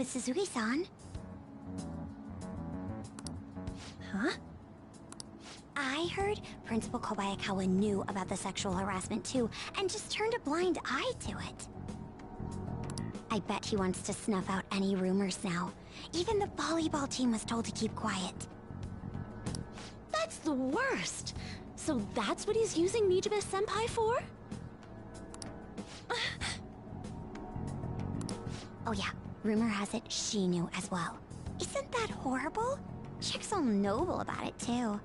with Suzuki-san. Huh? I heard Principal Kobayakawa knew about the sexual harassment too, and just turned a blind eye to it. I bet he wants to snuff out any rumors now. Even the volleyball team was told to keep quiet. That's the worst! So that's what he's using Mijima-senpai for? Oh yeah, rumor has it she knew as well. Isn't that horrible? Chick's all noble about it too.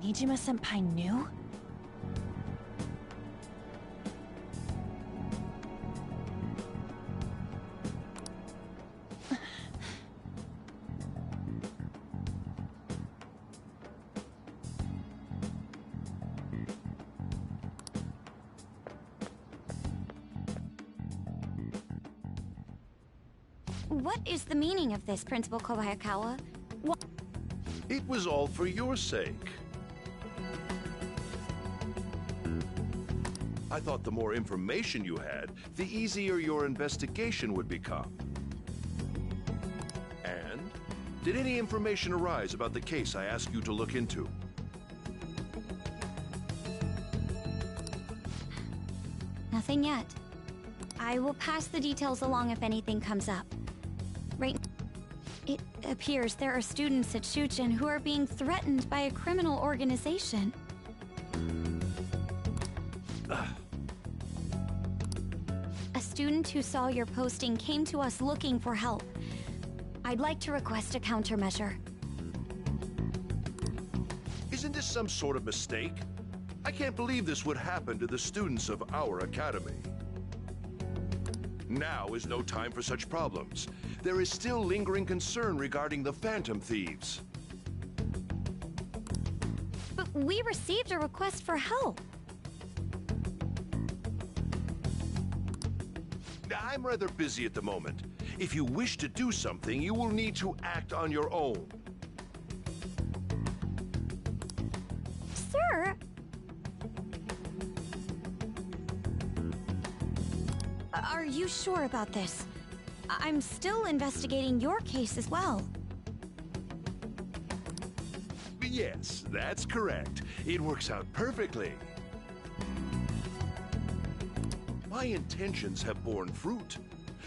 Mijima-senpai knew? What is the meaning of this, Principal Kobayakawa? It was all for your sake. I thought the more information you had, the easier your investigation would become. And? Did any information arise about the case I asked you to look into? Nothing yet. I will pass the details along if anything comes up. Right. It appears there are students at Shuchen who are being threatened by a criminal organization. A student who saw your posting came to us looking for help. I'd like to request a countermeasure. Isn't this some sort of mistake? I can't believe this would happen to the students of our academy. Now is no time for such problems. There is still lingering concern regarding the Phantom Thieves. But we received a request for help. I'm rather busy at the moment. If you wish to do something, you will need to act on your own. Sir? Are you sure about this? I'm still investigating your case as well. Yes, that's correct. It works out perfectly. My intentions have borne fruit.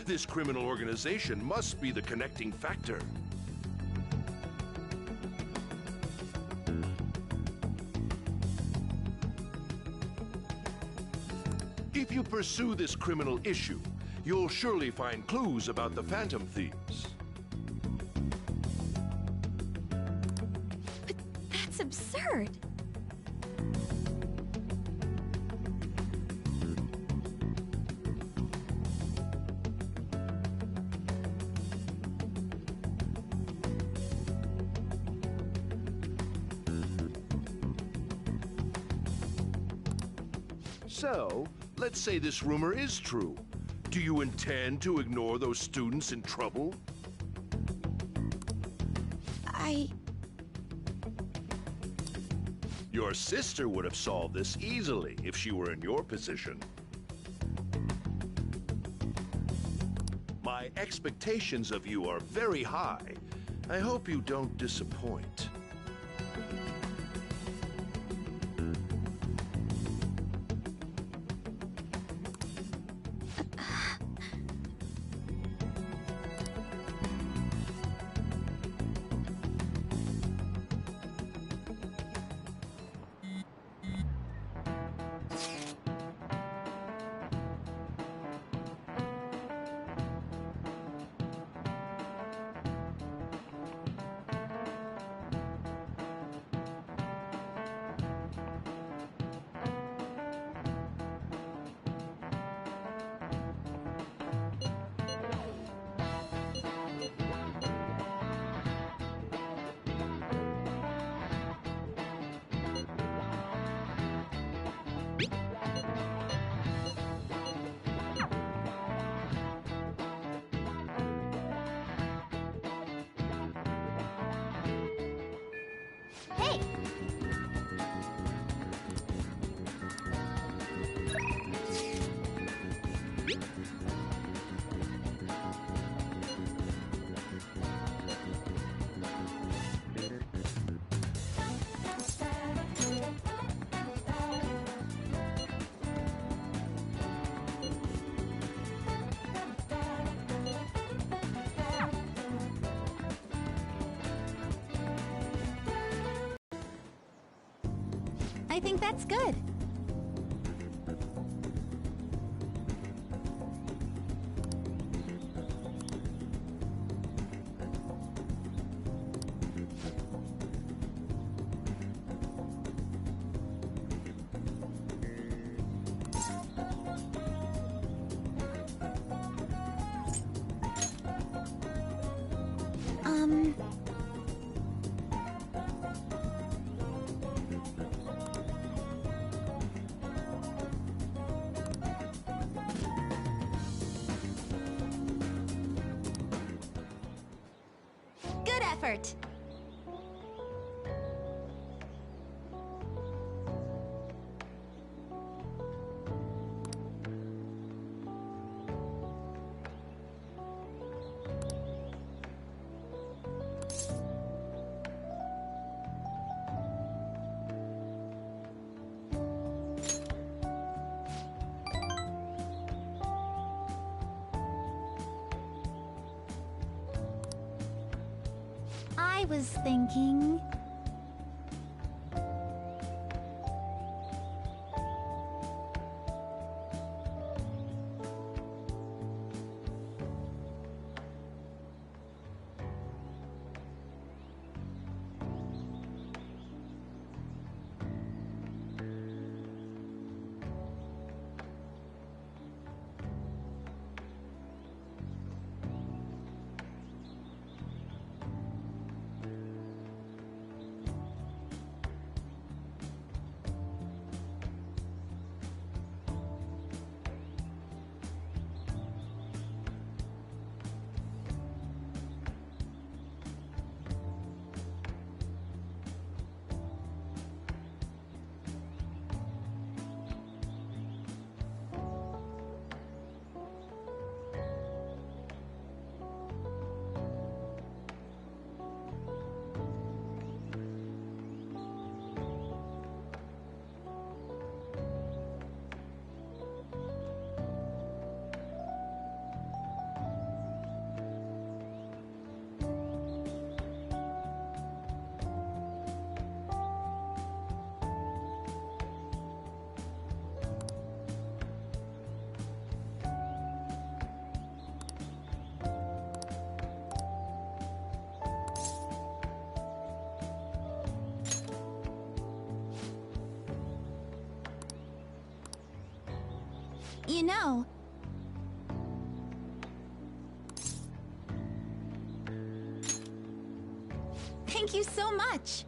This criminal organization must be the connecting factor. If you pursue this criminal issue, you'll surely find clues about the Phantom Thieves. But that's absurd. So, let's say this rumor is true. Do you intend to ignore those students in trouble? Your sister would have solved this easily if she were in your position. My expectations of you are very high. I hope you don't disappoint. I think that's good. Good effort. I was thinking... You know... Thank you so much!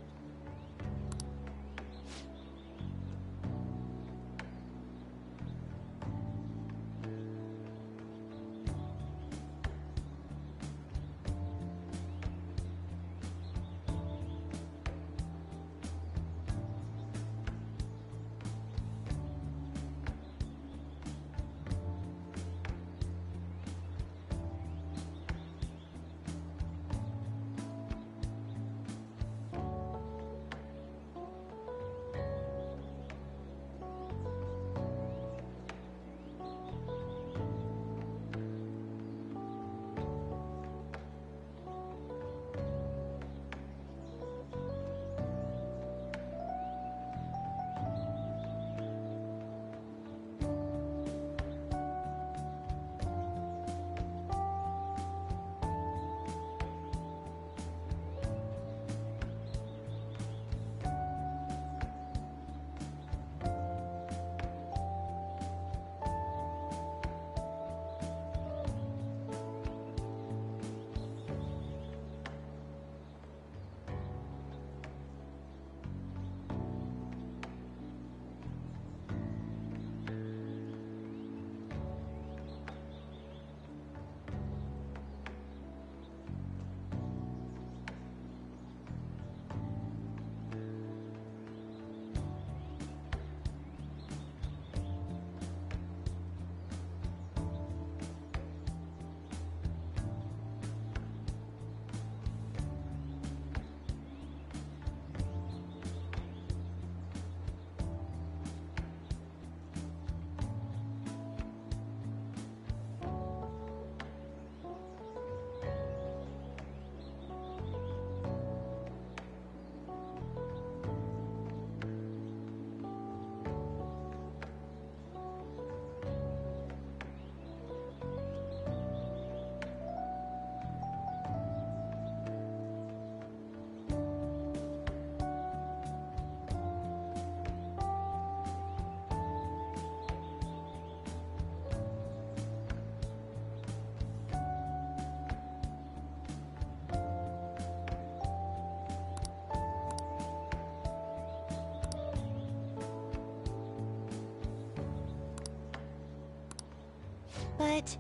But...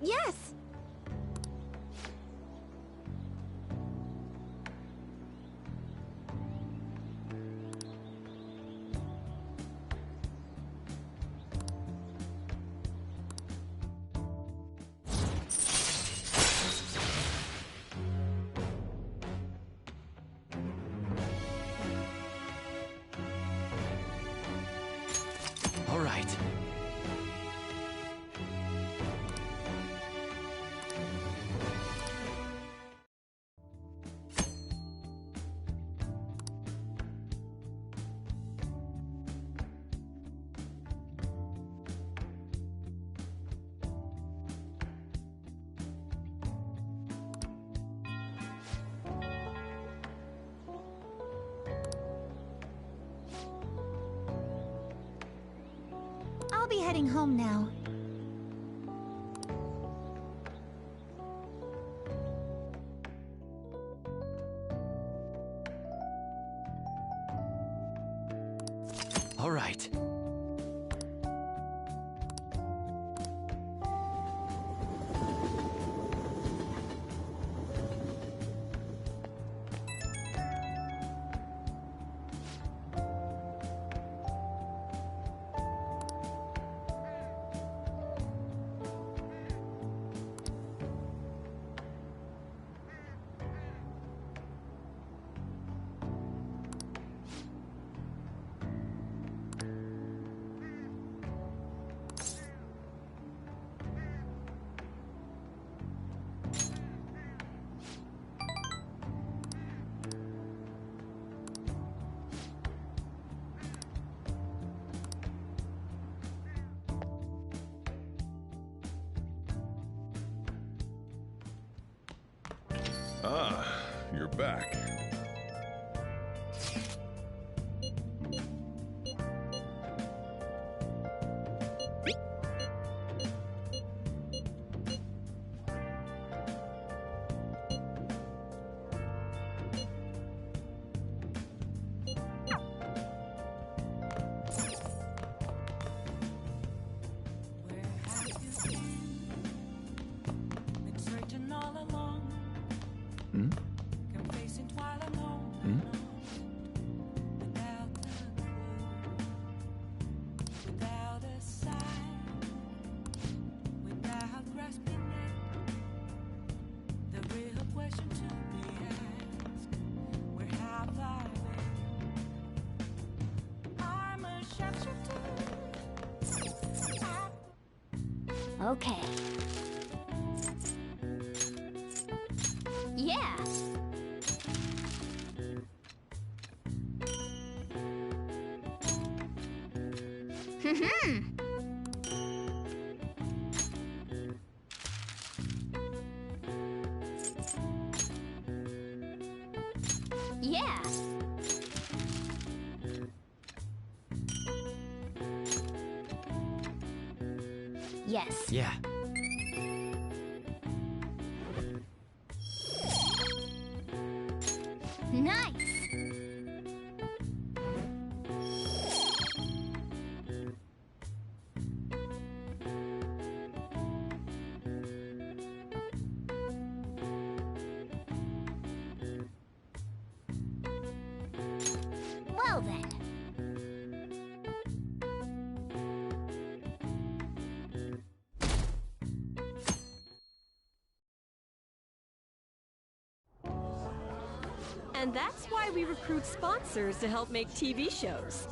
Yes! All right. I'll be heading home now. All right. Ah, you're back. Okay. Yeah. Yeah. Yes. Yeah. Nice. Well then. And that's why we recruit sponsors to help make TV shows.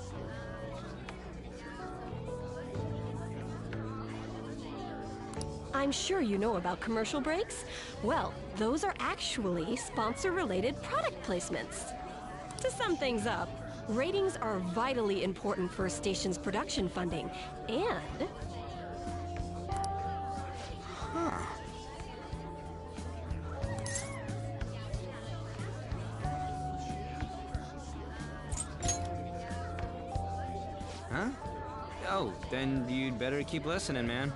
I'm sure you know about commercial breaks. Well, those are actually sponsor-related product placements. To sum things up, ratings are vitally important for a station's production funding, and... Huh? Oh, then you'd better keep listening, man.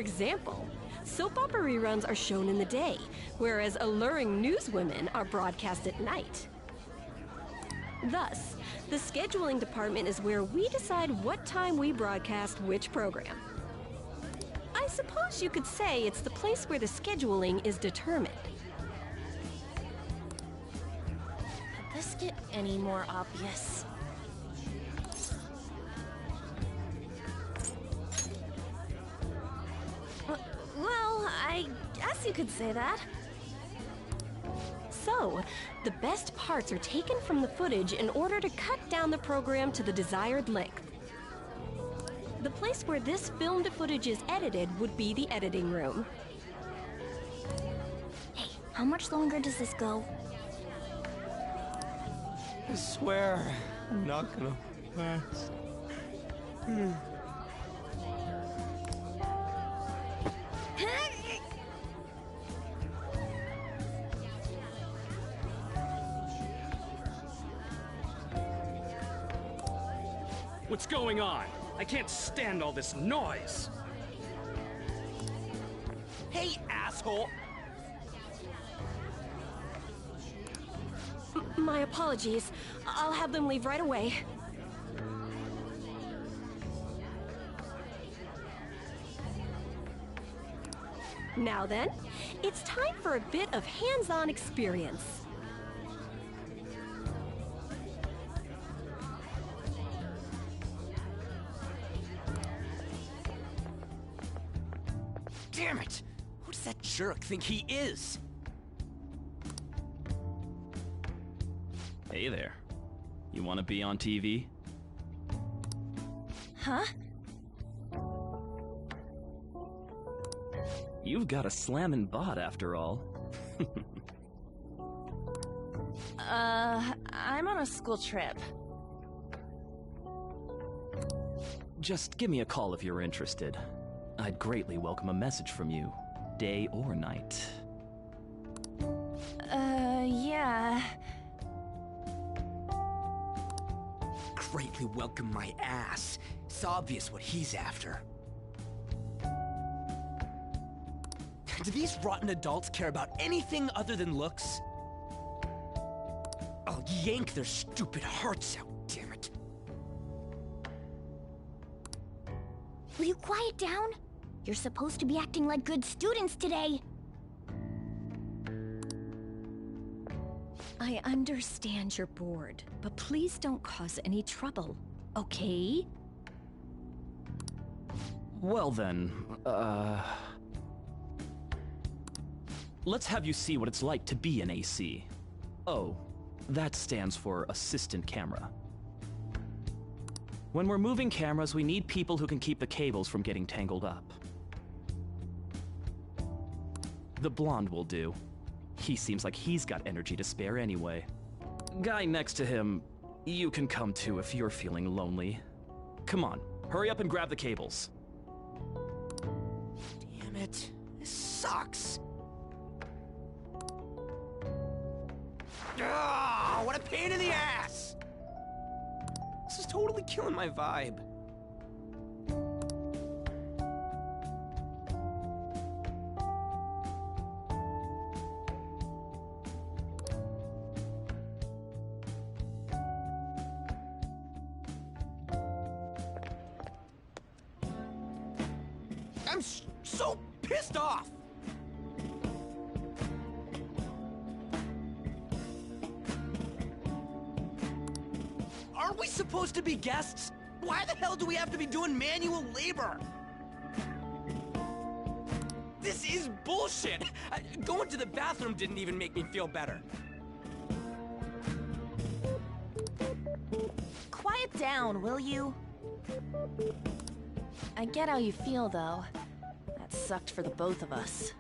example, soap opera reruns are shown in the day, whereas alluring newswomen are broadcast at night. Thus, the scheduling department is where we decide what time we broadcast which program. I suppose you could say it's the place where the scheduling is determined. Could this get any more obvious? Well, I guess you could say that. So, the best parts are taken from the footage in order to cut down the program to the desired length. The place where this filmed footage is edited would be the editing room. Hey, how much longer does this go? I swear, I'm not gonna last. What's going on? I can't stand all this noise. Hey, asshole! My apologies. I'll have them leave right away. Now then, it's time for a bit of hands-on experience. Damn it! Who does that jerk think he is? Hey there. You want to be on TV? Huh? You've got a slammin' bot after all. I'm on a school trip. Just give me a call if you're interested. I'd greatly welcome a message from you, day or night. Yeah. Greatly welcome my ass. It's obvious what he's after. Do these rotten adults care about anything other than looks? I'll yank their stupid hearts out, damn it. Will you quiet down? You're supposed to be acting like good students today. I understand you're bored, but please don't cause any trouble, okay? Well then, let's have you see what it's like to be an AC. Oh, that stands for assistant camera. When we're moving cameras, we need people who can keep the cables from getting tangled up. The blonde will do. He seems like he's got energy to spare anyway. Guy next to him, you can come too if you're feeling lonely. Come on, hurry up and grab the cables. Damn it. This sucks. Ah, what a pain in the ass! This is totally killing my vibe. I'm so pissed off! Aren't we supposed to be guests? Why the hell do we have to be doing manual labor? This is bullshit! Going to the bathroom didn't even make me feel better. Quiet down, will you? I get how you feel, though. That sucked for the both of us.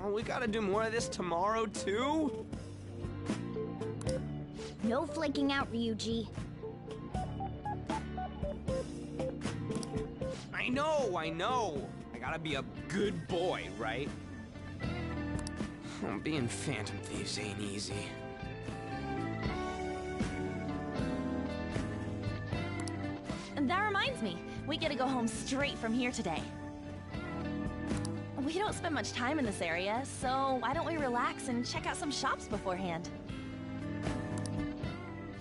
Oh, we gotta do more of this tomorrow, too? No flaking out, Ryuji. I know. I gotta be a good boy, right? Oh, being Phantom Thieves ain't easy. And that reminds me, We get to go home straight from here today. We don't spend much time in this area, so why don't we relax and check out some shops beforehand?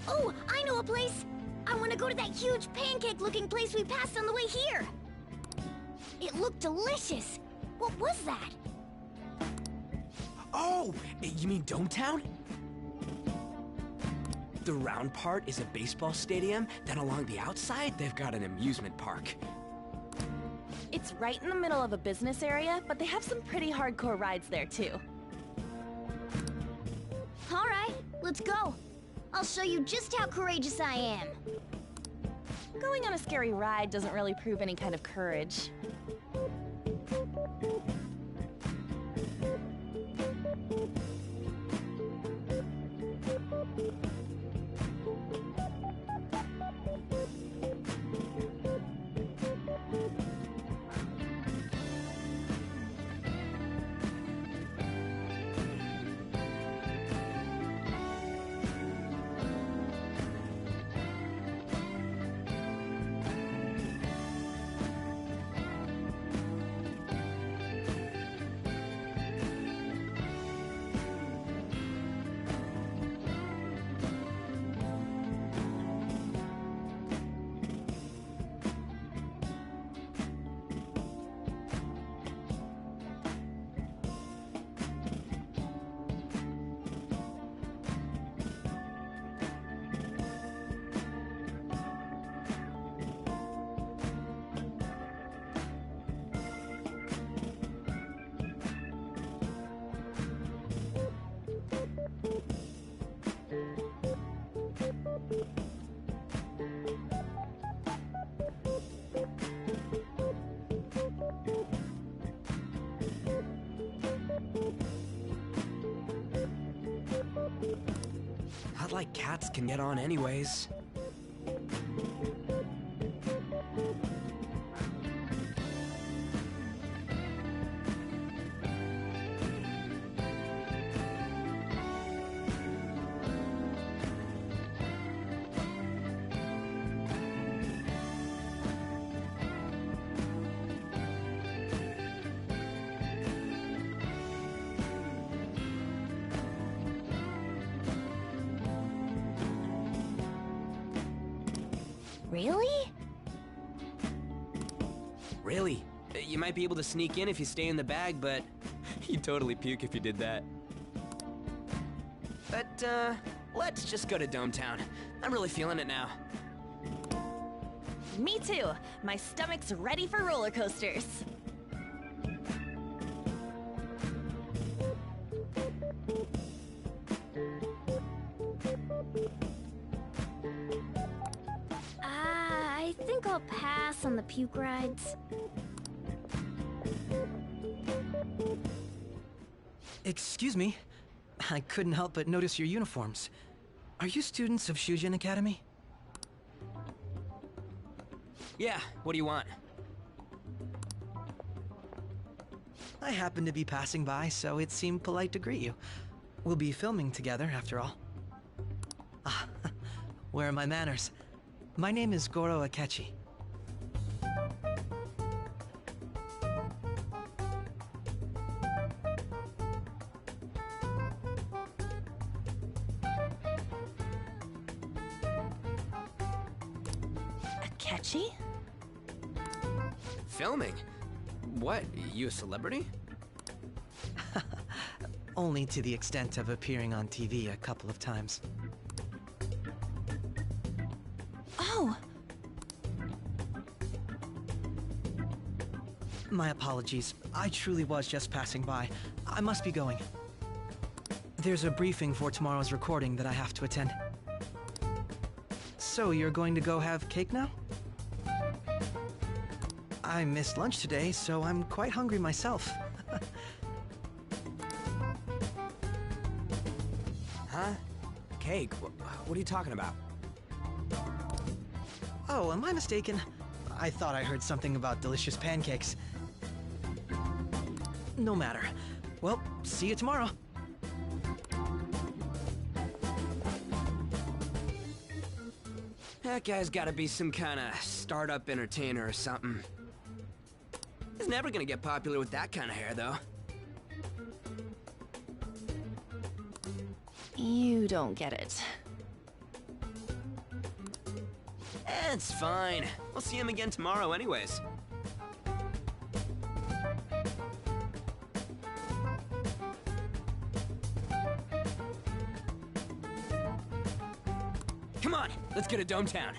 Oh, I know a place! I want to go to that huge pancake-looking place we passed on the way here! It looked delicious! What was that? Oh, you mean Dometown? The round part is a baseball stadium, then along the outside, they've got an amusement park. It's right in the middle of a business area, but they have some pretty hardcore rides there too. Alright, let's go. I'll show you just how courageous I am. Going on a scary ride doesn't really prove any kind of courage. Not like cats can get on anyways. Really? Really? You might be able to sneak in if you stay in the bag, but you'd totally puke if you did that. But, let's just go to Dometown. I'm really feeling it now. Me too. My stomach's ready for roller coasters. I think I'll pass on the puke rides. Excuse me. I couldn't help but notice your uniforms. Are you students of Shujin Academy? Yeah, what do you want? I happened to be passing by, so it seemed polite to greet you. We'll be filming together, after all. Ah, where are my manners? My name is Goro Akechi. Akechi? Filming? What, you a celebrity? Only to the extent of appearing on TV a couple of times. Oh! My apologies. I truly was just passing by. I must be going. There's a briefing for tomorrow's recording that I have to attend. So, you're going to go have cake now? I missed lunch today, so I'm quite hungry myself. Huh? Cake? What are you talking about? Oh, am I mistaken? I thought I heard something about delicious pancakes. No matter. Well, see you tomorrow. That guy's gotta be some kind of startup entertainer or something. He's never gonna get popular with that kind of hair, though. You don't get it. It's fine. We'll see him again tomorrow anyways. Come on, let's get to Dome Town.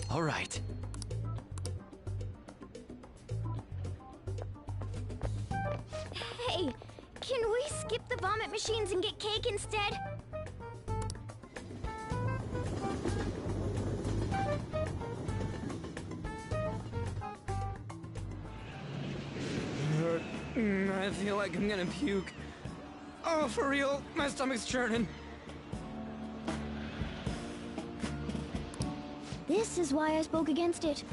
All right. Hey, can we skip the vomit machines and get cake instead? I feel like I'm gonna puke. Oh, for real, my stomach's churning. This is why I spoke against it.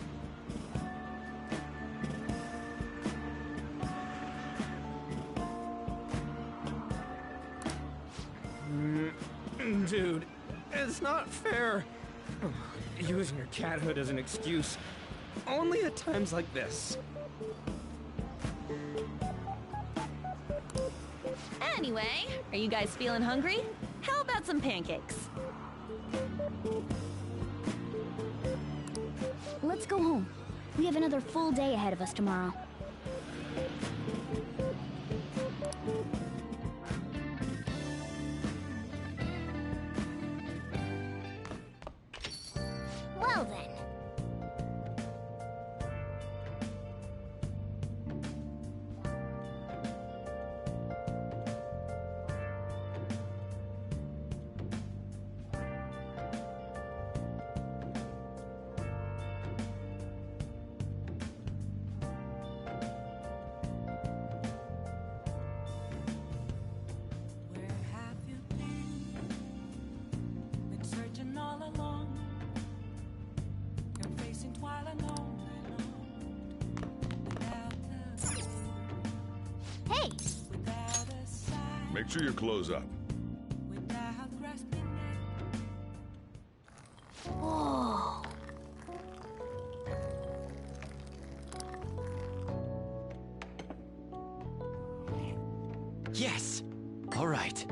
Dude, it's not fair. Using your cathood as an excuse. Only at times like this. Anyway, are you guys feeling hungry? How about some pancakes? Let's go home. We have another full day ahead of us tomorrow. Well then. Where have you been searching all along. You're facing twilight alone Hey! without a sign, Make sure you close up. without grasping it. Oh. Yes! All right.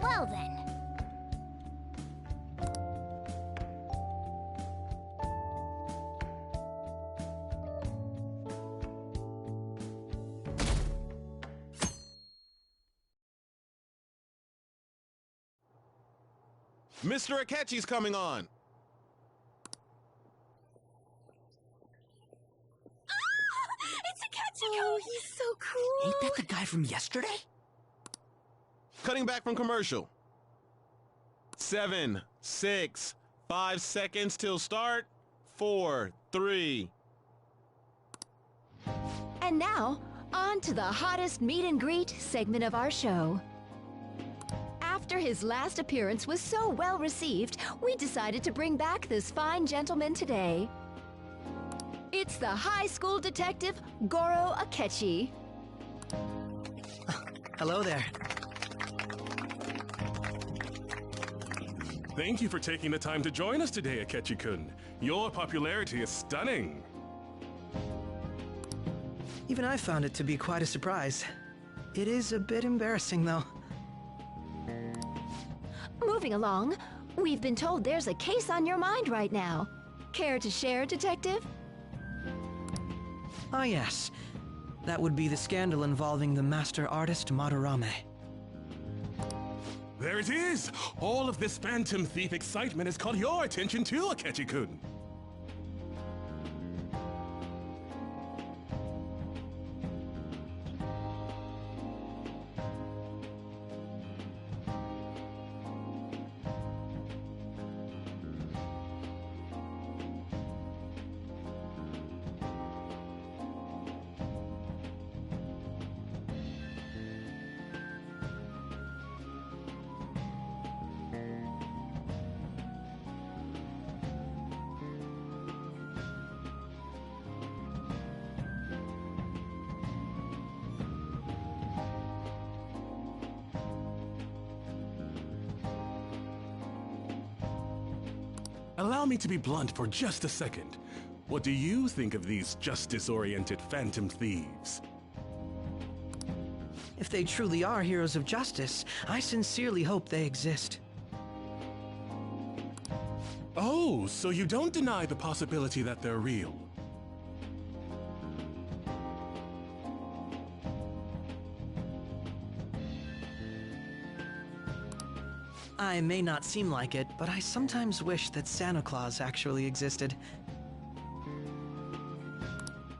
Well then. Mr. Akechi's coming on. It's a Ketchico! Oh, he's so cool! Ain't that the guy from yesterday? Cutting back from commercial. 7, 6, 5 seconds till start. 4, 3. And now, on to the hottest meet and greet segment of our show. After his last appearance was so well received, we decided to bring back this fine gentleman today. It's the high school detective, Goro Akechi. Hello there. Thank you for taking the time to join us today, Akechi-kun. Your popularity is stunning. Even I found it to be quite a surprise. It is a bit embarrassing, though. Moving along, we've been told there's a case on your mind right now. Care to share, Detective? Ah, yes. That would be the scandal involving the master artist Madarame. There it is! All of this Phantom Thief excitement has caught your attention too, Akechi-kun. Allow me to be blunt for just a second. What do you think of these justice-oriented phantom thieves? If they truly are heroes of justice, I sincerely hope they exist. Oh, so you don't deny the possibility that they're real? I may not seem like it, but I sometimes wish that Santa Claus actually existed.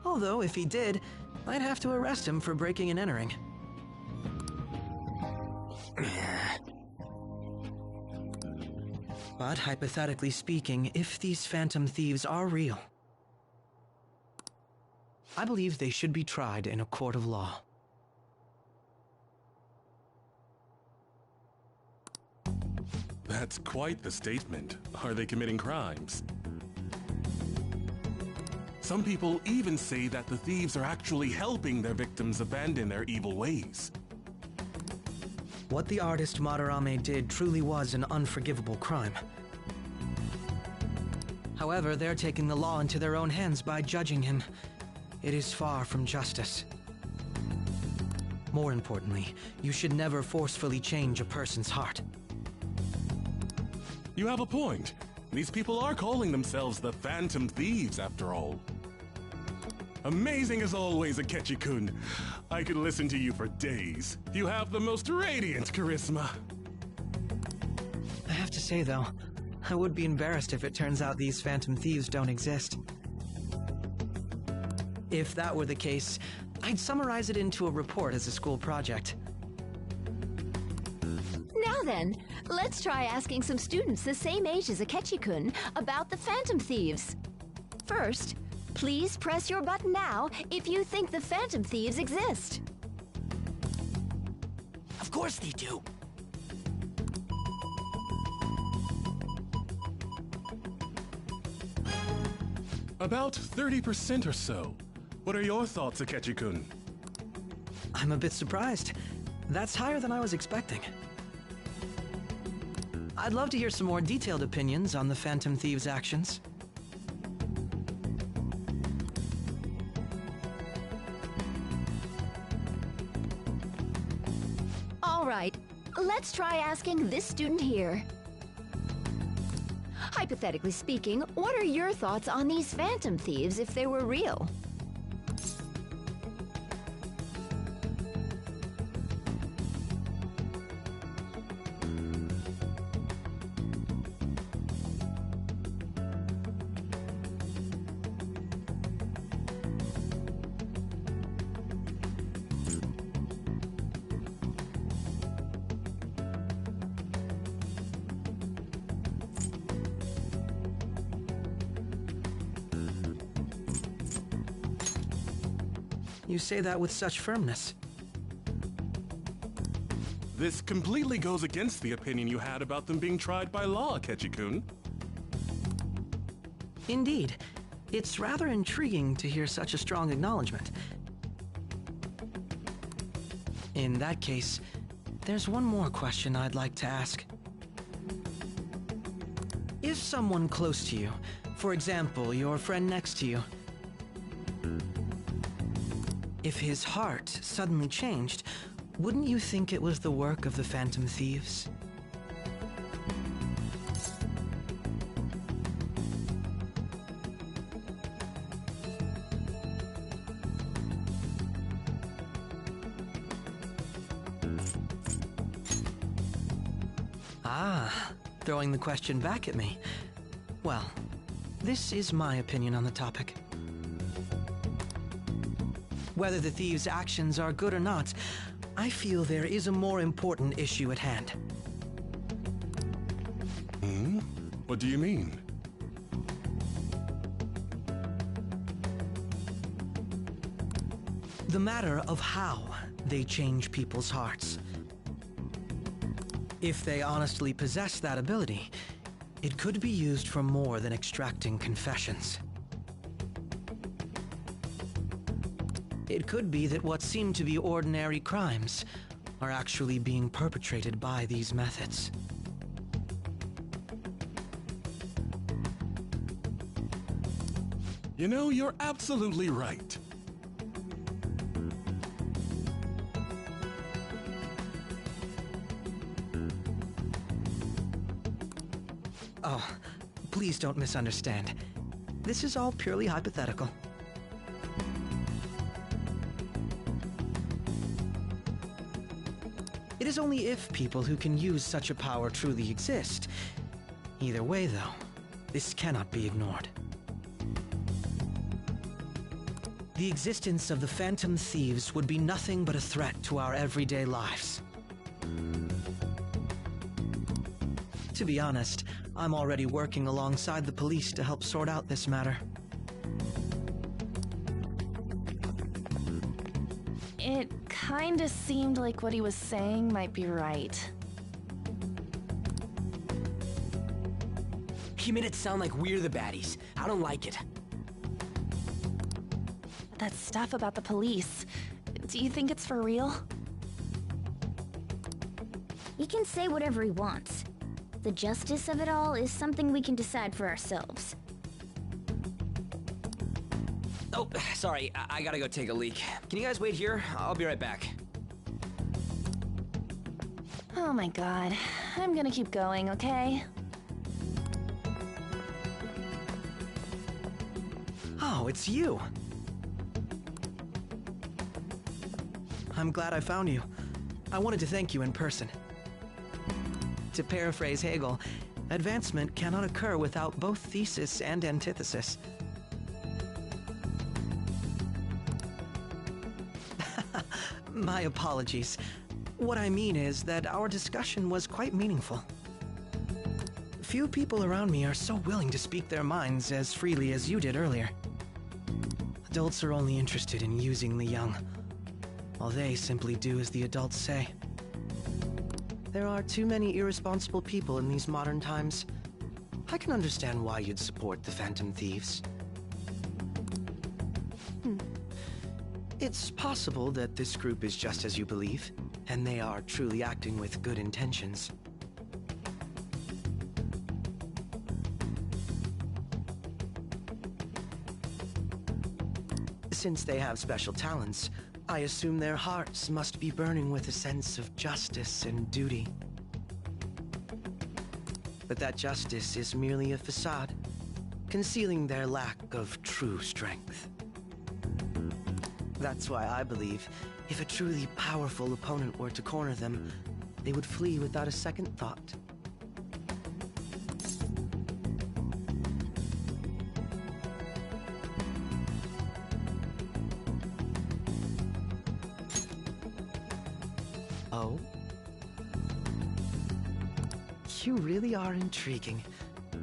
Although, if he did, I'd have to arrest him for breaking and entering. But hypothetically speaking, if these phantom thieves are real, I believe they should be tried in a court of law. That's quite the statement. Are they committing crimes? Some people even say that the thieves are actually helping their victims abandon their evil ways. What the artist Madarame did truly was an unforgivable crime. However, they're taking the law into their own hands by judging him. It is far from justice. More importantly, you should never forcefully change a person's heart. You have a point. These people are calling themselves the Phantom Thieves, after all. Amazing as always, Akechi-kun. I could listen to you for days. You have the most radiant charisma. I have to say, though, I would be embarrassed if it turns out these Phantom Thieves don't exist. If that were the case, I'd summarize it into a report as a school project. Now then, let's try asking some students the same age as Akechi-kun about the Phantom Thieves. First, please press your button now if you think the Phantom Thieves exist. Of course they do. About 30% or so. What are your thoughts, Akechi-kun? I'm a bit surprised. That's higher than I was expecting. I'd love to hear some more detailed opinions on the Phantom Thieves' actions. All right, let's try asking this student here. Hypothetically speaking, what are your thoughts on these Phantom Thieves if they were real? You say that with such firmness. This completely goes against the opinion you had about them being tried by law, Akechi-kun. Indeed. It's rather intriguing to hear such a strong acknowledgement. In that case, there's one more question I'd like to ask. If someone close to you, for example, your friend next to you, if his heart suddenly changed, wouldn't you think it was the work of the Phantom Thieves? Ah, throwing the question back at me. Well, this is my opinion on the topic. Whether the thieves' actions are good or not, I feel there is a more important issue at hand. Hmm? What do you mean? The matter of how they change people's hearts. If they honestly possess that ability, it could be used for more than extracting confessions. It could be that what seem to be ordinary crimes are actually being perpetrated by these methods. You know, you're absolutely right. Oh, please don't misunderstand. This is all purely hypothetical. It is only if people who can use such a power truly exist. Either way, though, this cannot be ignored. The existence of the Phantom Thieves would be nothing but a threat to our everyday lives. To be honest, I'm already working alongside the police to help sort out this matter. It kinda seemed like what he was saying might be right. He made it sound like we're the baddies. I don't like it. That stuff about the police, do you think it's for real? He can say whatever he wants. The justice of it all is something we can decide for ourselves. Oh, sorry, I gotta go take a leak. Can you guys wait here? I'll be right back. Oh my god. I'm gonna keep going, okay? Oh, it's you. I'm glad I found you. I wanted to thank you in person. To paraphrase Hegel, advancement cannot occur without both thesis and antithesis. My apologies. What I mean is that our discussion was quite meaningful. Few people around me are so willing to speak their minds as freely as you did earlier. Adults are only interested in using the young, while they simply do as the adults say. There are too many irresponsible people in these modern times. I can understand why you'd support the Phantom Thieves. It's possible that this group is just as you believe, and they are truly acting with good intentions. Since they have special talents, I assume their hearts must be burning with a sense of justice and duty. But that justice is merely a facade, concealing their lack of true strength. That's why I believe if a truly powerful opponent were to corner them, they would flee without a second thought. Oh? You really are intriguing.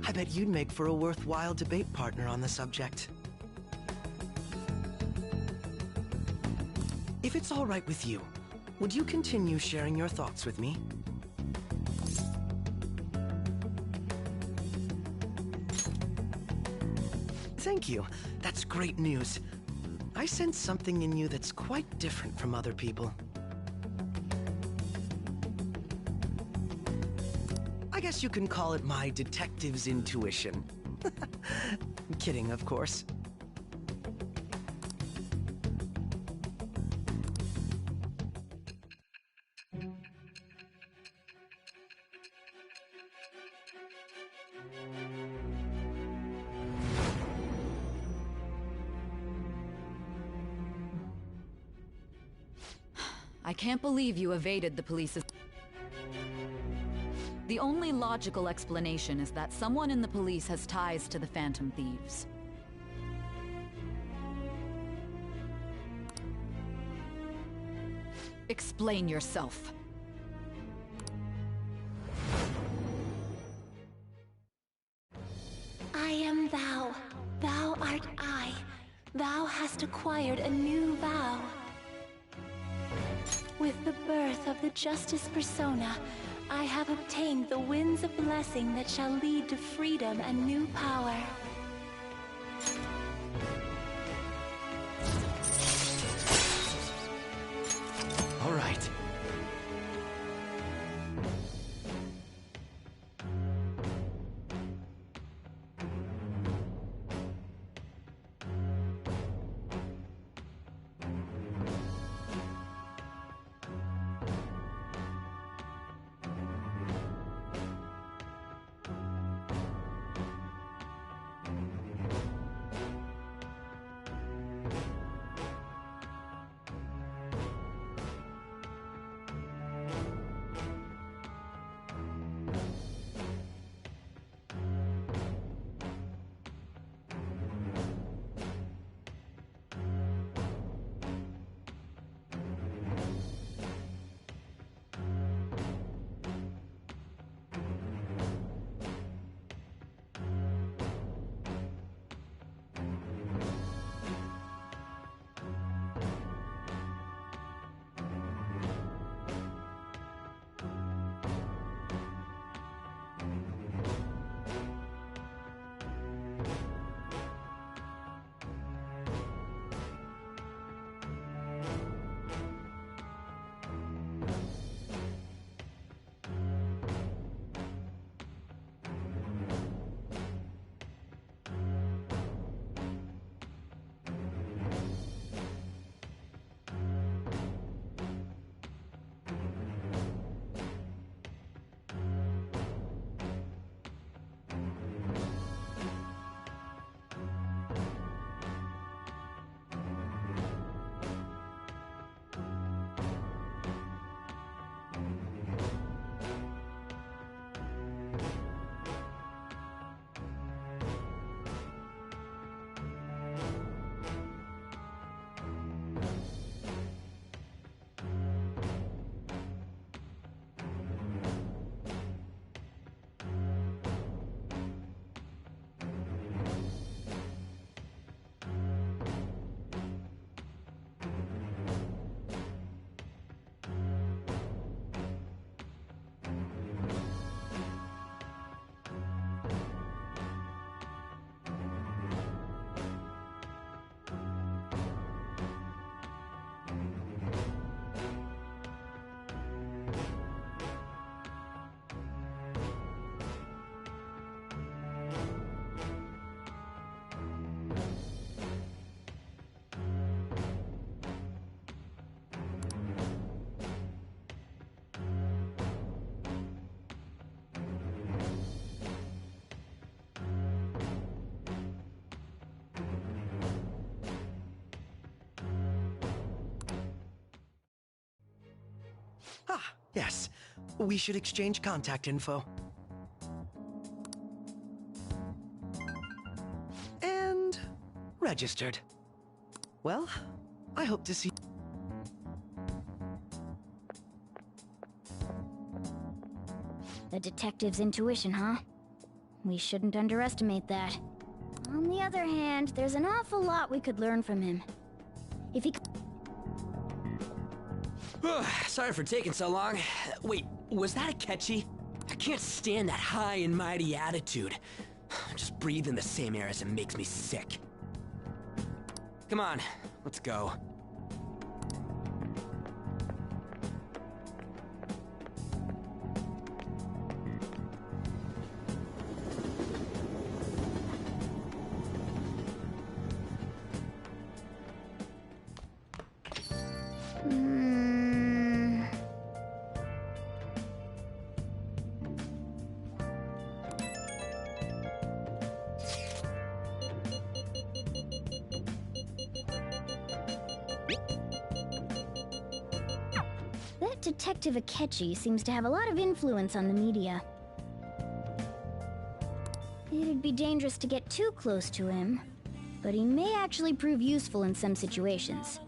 I bet you'd make for a worthwhile debate partner on the subject. If it's all right with you, would you continue sharing your thoughts with me? Thank you. That's great news. I sense something in you that's quite different from other people. I guess you can call it my detective's intuition. Kidding, of course. I can't believe you evaded the police's... The only logical explanation is that someone in the police has ties to the Phantom Thieves. Explain yourself. I am thou. Thou art I. Thou hast acquired a new vow. With the birth of the Justice Persona, I have obtained the winds of blessing that shall lead to freedom and new power. All right. Ah, yes. We should exchange contact info. And registered. Well, I hope to see... A detective's intuition, huh? We shouldn't underestimate that. On the other hand, there's an awful lot we could learn from him. If he... Sorry for taking so long. Wait, was that Akechi? I can't stand that high and mighty attitude. Just breathing the same air as him makes me sick. Come on, let's go. That Detective Akechi seems to have a lot of influence on the media. It'd be dangerous to get too close to him, but he may actually prove useful in some situations.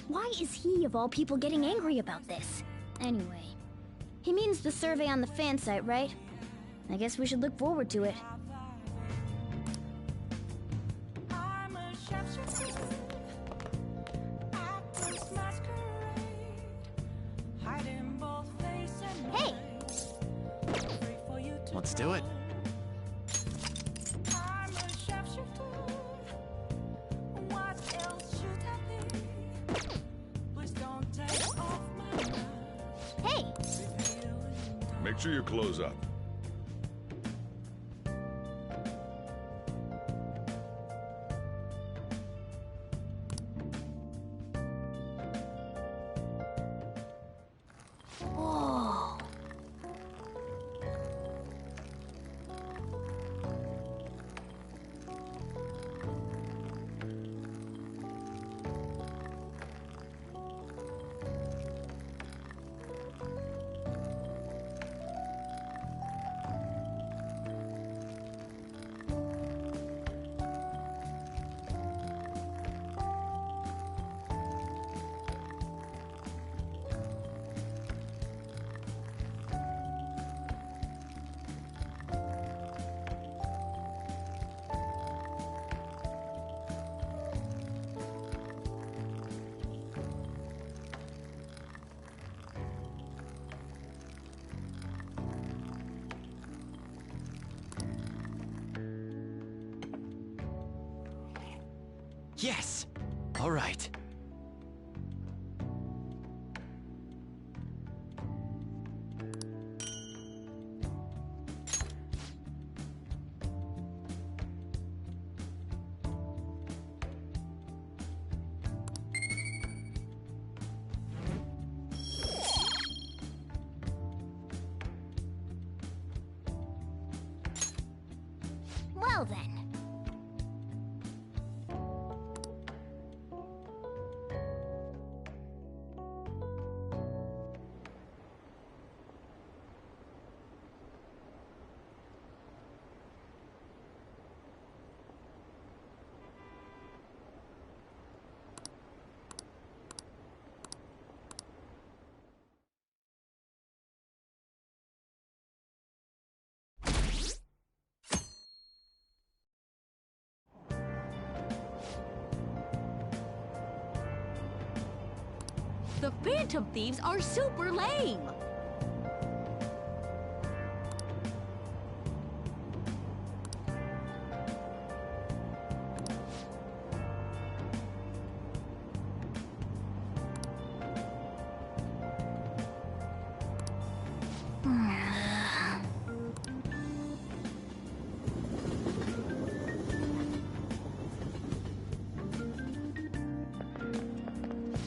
Why is he, of all people, getting angry about this? Anyway, he means the survey on the fan site, right? I guess we should look forward to it. Hey! Let's do it. Hey! Make sure you close up. Whoa! Yes! All right. Well then. The Phantom Thieves are super lame!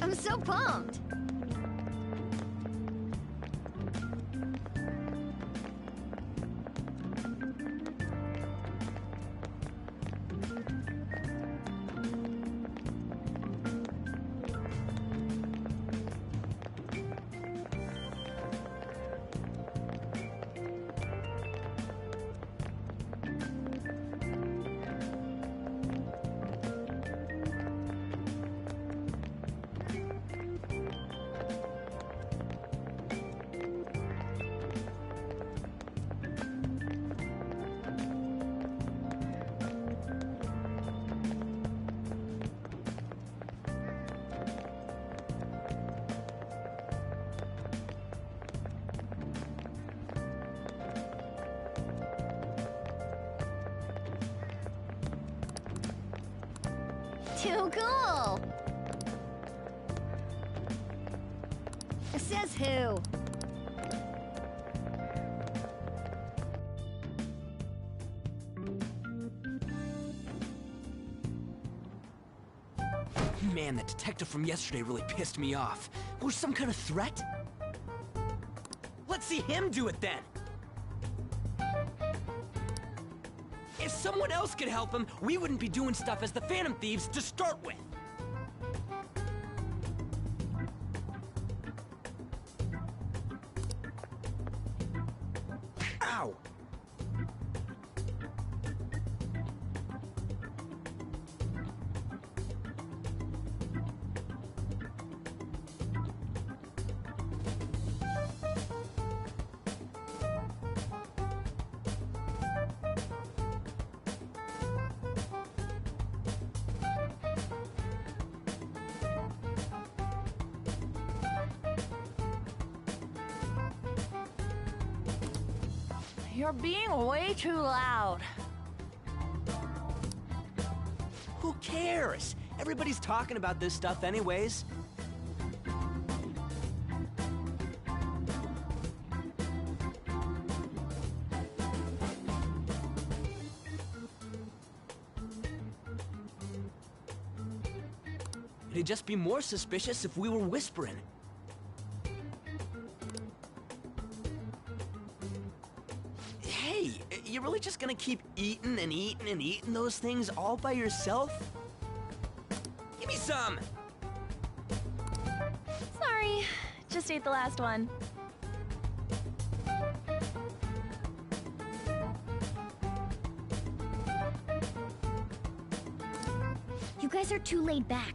I'm so pumped! Too cool! Says who? Man, that detective from yesterday really pissed me off. Was some kind of threat? Let's see him do it then! If someone else could help him, we wouldn't be doing stuff as the Phantom Thieves to start with. Ow! You're being way too loud. Who cares? Everybody's talking about this stuff anyways. It'd just be more suspicious if we were whispering. Hey, you really just gonna keep eating and eating and eating those things all by yourself? Give me some! Sorry, just ate the last one. You guys are too laid back.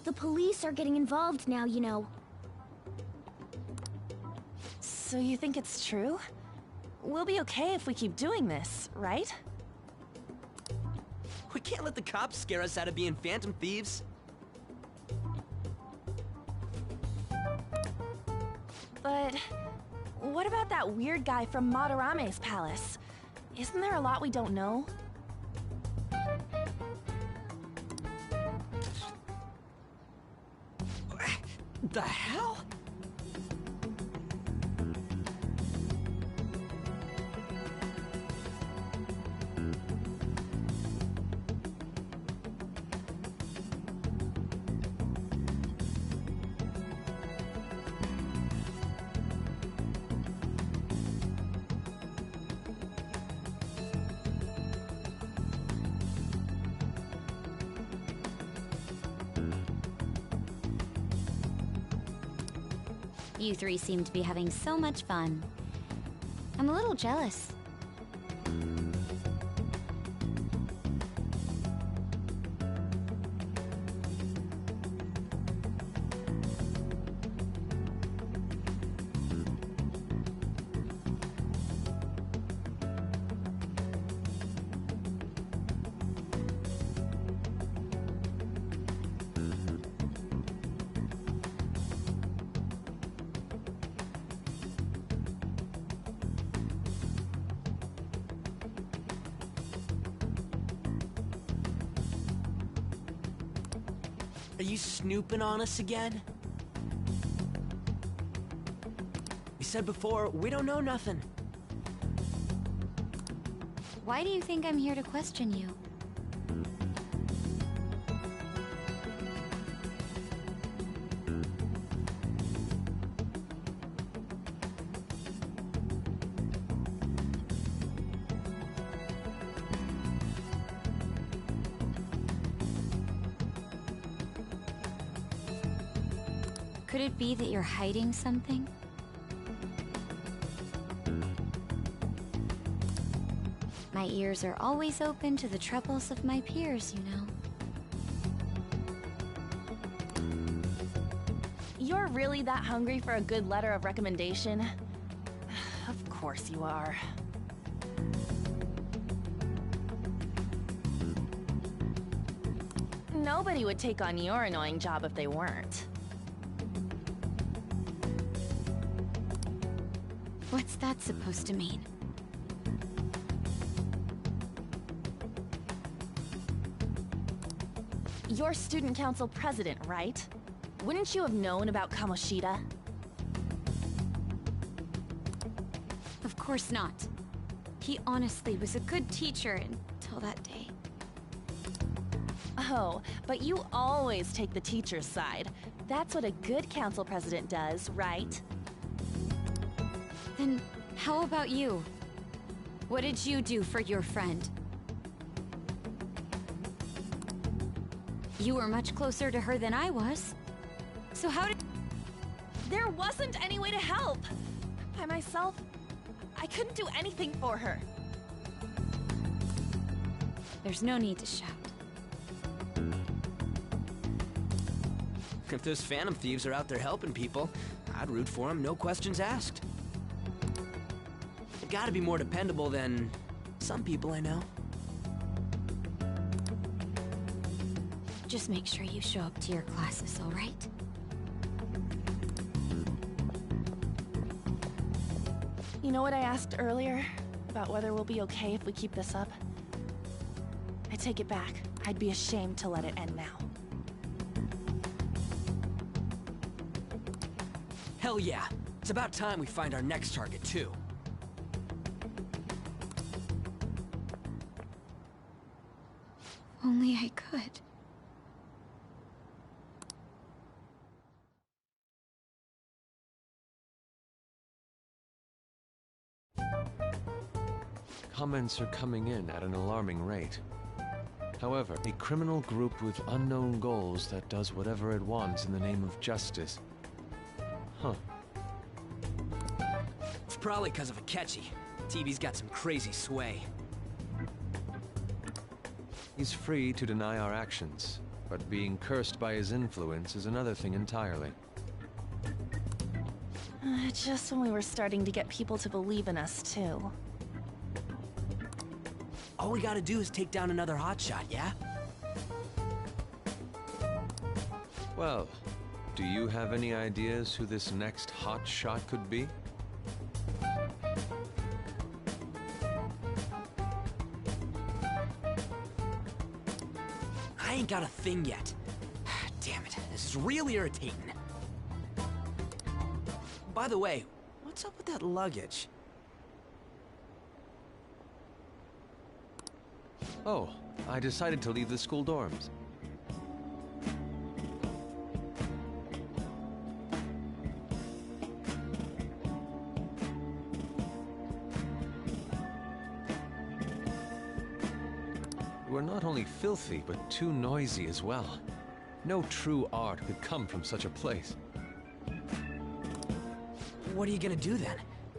The police are getting involved now, you know. So you think it's true? We'll be okay if we keep doing this, right? We can't let the cops scare us out of being Phantom Thieves. But what about that weird guy from Madarame's palace? Isn't there a lot we don't know? The hell? You three seem to be having so much fun. I'm a little jealous. Are you snooping on us again? We said before, we don't know nothing. Why do you think I'm here to question you? Could it be that you're hiding something? My ears are always open to the troubles of my peers, you know. You're really that hungry for a good letter of recommendation? Of course you are. Nobody would take on your annoying job if they weren't. What's that supposed to mean? You're student council president, right? Wouldn't you have known about Kamoshida? Of course not. He honestly was a good teacher until that day. Oh, but you always take the teacher's side. That's what a good council president does, right? Then how about you? What did you do for your friend? You were much closer to her than I was. So how did... There wasn't any way to help. By myself, I couldn't do anything for her. There's no need to shout. If those Phantom Thieves are out there helping people, I'd root for them, no questions asked. They've gotta be more dependable than some people I know. Just make sure you show up to your classes, all right? You know what I asked earlier? About whether we'll be okay if we keep this up? I take it back. I'd be ashamed to let it end now. Hell yeah. It's about time we find our next target, too. Only I could. Comments are coming in at an alarming rate. However, a criminal group with unknown goals that does whatever it wants in the name of justice. Huh. It's probably because of Akechi. TV's got some crazy sway. He's free to deny our actions, but being cursed by his influence is another thing entirely. Just when we were starting to get people to believe in us, too. All we gotta do is take down another hotshot, yeah? Well, do you have any ideas who this next hotshot could be? I ain't got a thing yet. Damn it, this is real irritating. By the way, what's up with that luggage? Oh, I decided to leave the school dorms. We're not only filthy, but too noisy as well. No true art could come from such a place. What are you gonna do then?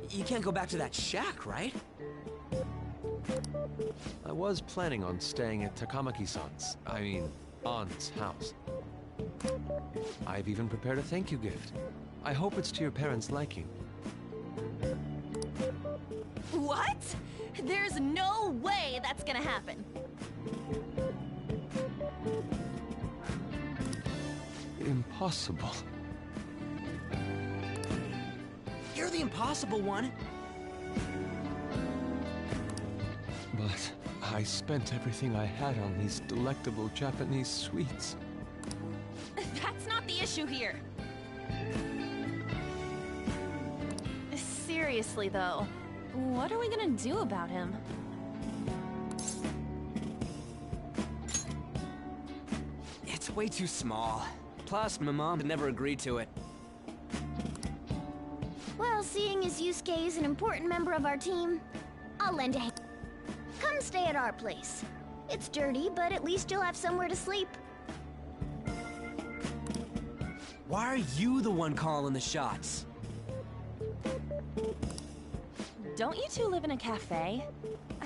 You can't go back to that shack, right? I was planning on staying at Takamaki-san's, aunt's house. I've even prepared a thank you gift. I hope it's to your parents' liking. What? There's no way that's gonna happen. Impossible. You're the impossible one. But I spent everything I had on these delectable Japanese sweets. That's not the issue here. Seriously, though, what are we gonna do about him? It's way too small. Plus, my mom never agreed to it. Well, seeing as Yusuke is an important member of our team, I'll lend a hand. Come stay at our place. It's dirty, but at least you'll have somewhere to sleep. Why are you the one calling the shots? Don't you two live in a cafe?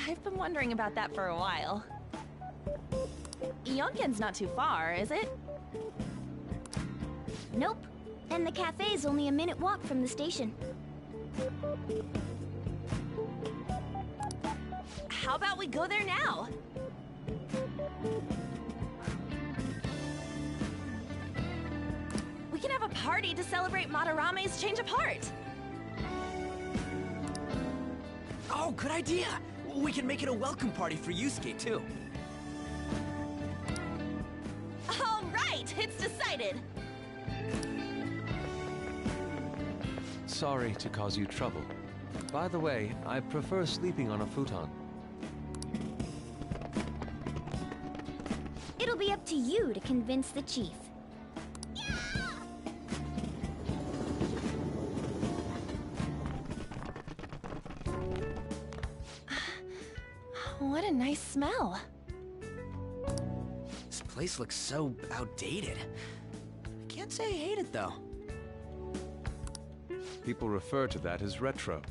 I've been wondering about that for a while. Yonken's not too far, is it? Nope. And the cafe's only a minute walk from the station. How about we go there now? We can have a party to celebrate Madarame's change of heart. Oh, good idea! We can make it a welcome party for Yusuke, too. Perfect! It's decided! Sorry to cause you trouble. By the way, I prefer sleeping on a futon. It'll be up to you to convince the chief. What a nice smell. This place looks so outdated. I can't say I hate it, though. People refer to that as retro.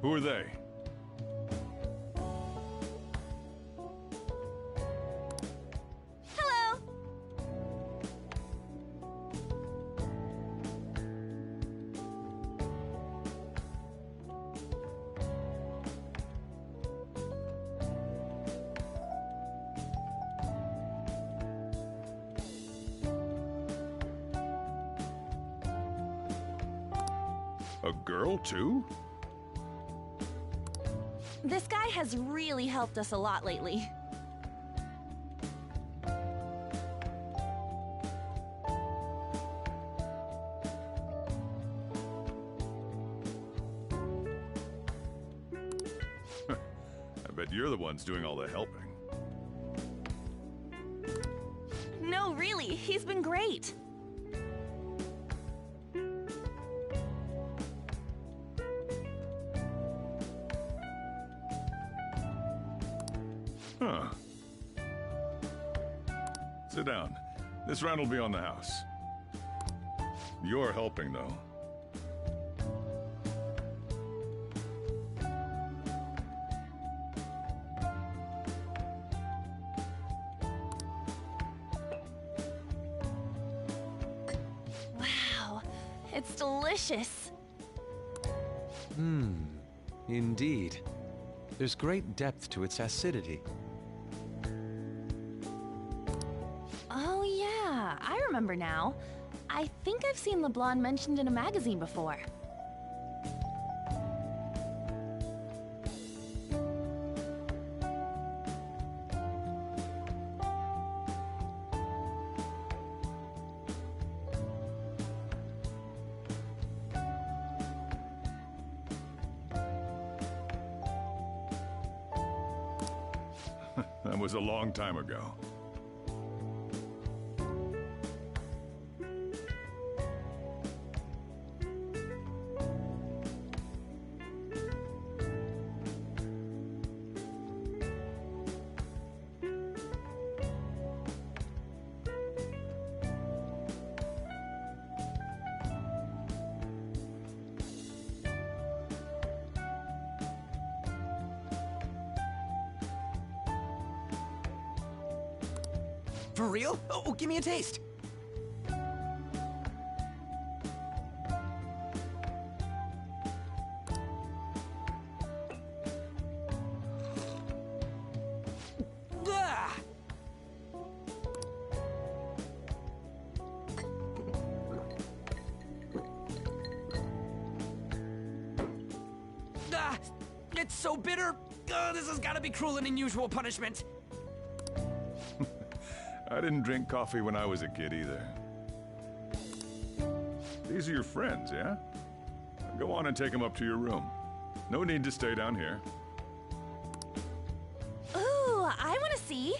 Who are they? Hello! A girl, too? This guy has really helped us a lot lately. I bet you're the ones doing all the helping. No, really, he's been great. Huh. Sit down. This round will be on the house. You're helping, though. Wow, it's delicious. Indeed. There's great depth to its acidity. Oh yeah, I remember now. I think I've seen LeBlanc mentioned in a magazine before. That was a long time ago. For real? Oh, give me a taste. Ah! Ah! It's so bitter. This has got to be cruel and unusual punishment. I didn't drink coffee when I was a kid either. These are your friends, yeah? Go on and take them up to your room. No need to stay down here. Ooh, I want to see.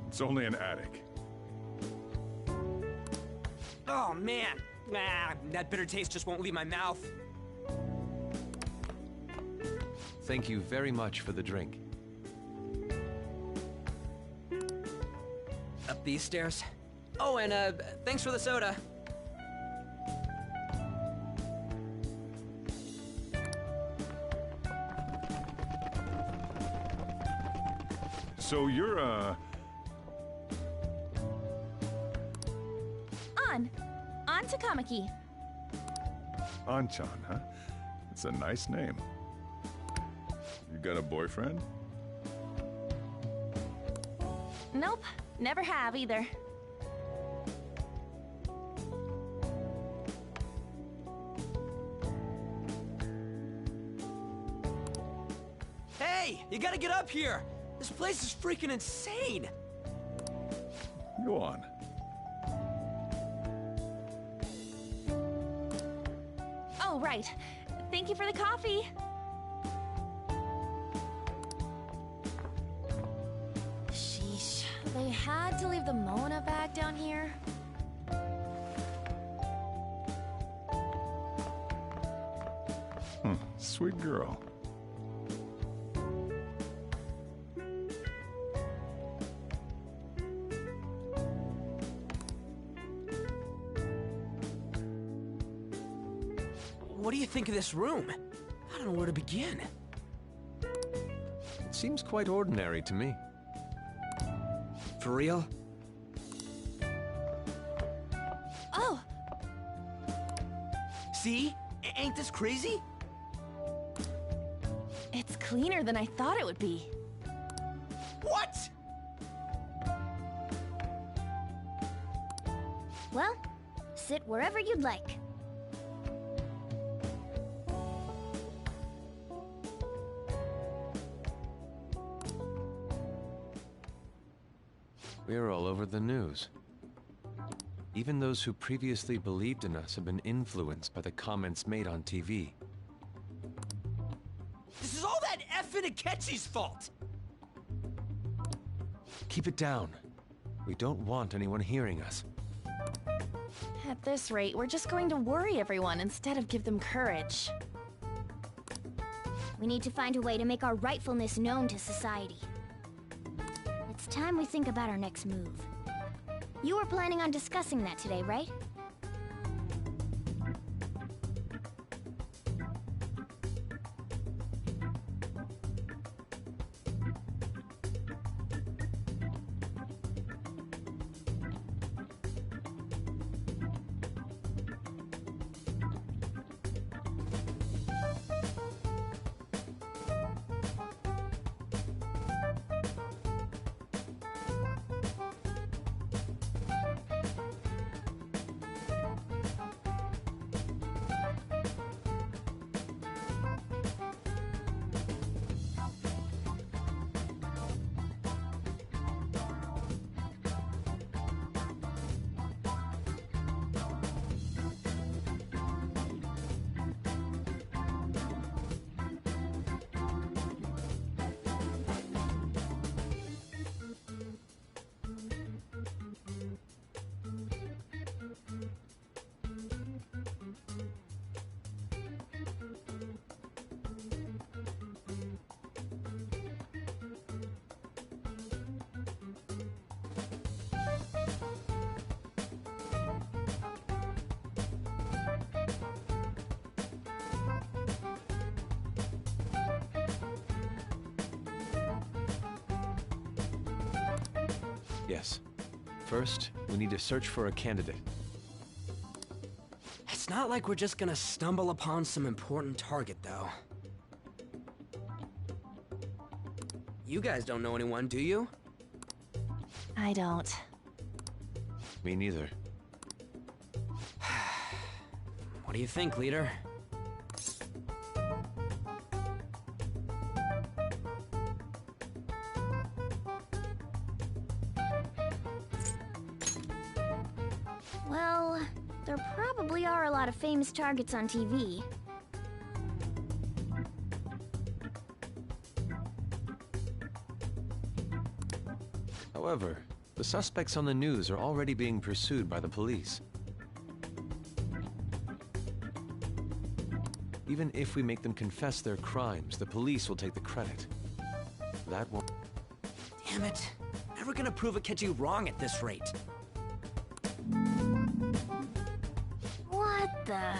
It's only an attic. Oh, man. That bitter taste just won't leave my mouth. Thank you very much for the drink. Up these stairs. Oh, and thanks for the soda. So you're, on. On to Kamiki. Anchan, huh? It's a nice name. You got a boyfriend? Nope, never have either. Hey, you gotta get up here! This place is freaking insane! Go on. Oh, right. Thank you for the coffee. Sheesh. They had to leave the Mona bag down here. Sweet girl. What do you think of this room? I don't know where to begin. It seems quite ordinary to me. For real? Oh! See? Ain't this crazy? It's cleaner than I thought it would be. What? Well, sit wherever you'd like. We're all over the news. Even those who previously believed in us have been influenced by the comments made on TV. This is all that effing Akechi's fault! Keep it down. We don't want anyone hearing us. At this rate, we're just going to worry everyone instead of give them courage. We need to find a way to make our rightfulness known to society. It's time we think about our next move. You were planning on discussing that today, right? Yes. First, we need to search for a candidate. It's not like we're just gonna stumble upon some important target, though. You guys don't know anyone, do you? I don't. Me neither. What do you think, leader? Well, there probably are a lot of famous targets on TV. However, the suspects on the news are already being pursued by the police. Even if we make them confess their crimes, the police will take the credit. That won't... Damn it. Never gonna prove Akechi wrong at this rate. What the...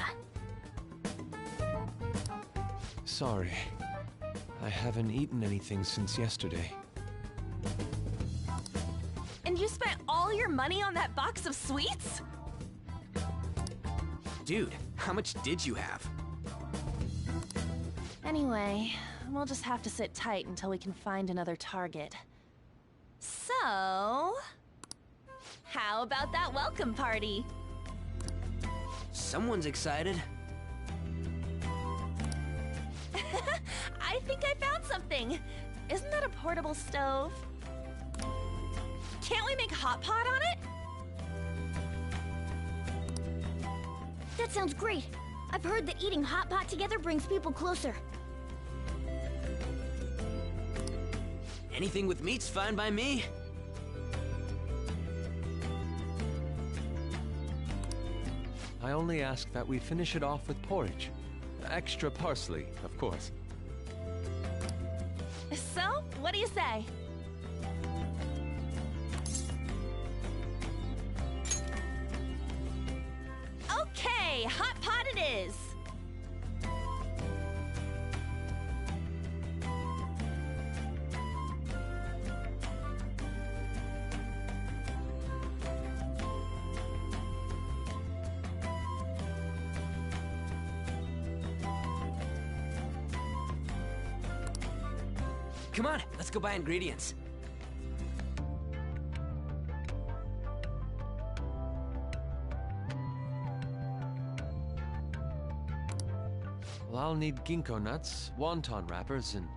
Sorry. I haven't eaten anything since yesterday. And you spent all your money on that box of sweets? Dude, how much did you have? Anyway, we'll just have to sit tight until we can find another target. So... how about that welcome party? Someone's excited. I think I found something! Isn't that a portable stove? Can't we make hot pot on it? That sounds great. I've heard that eating hot pot together brings people closer. Anything with meat's fine by me. I only ask that we finish it off with porridge. Extra parsley, of course. So, what do you say? Okay, hot pot it is! Come on, let's go buy ingredients. Well, I'll need ginkgo nuts, wonton wrappers, and...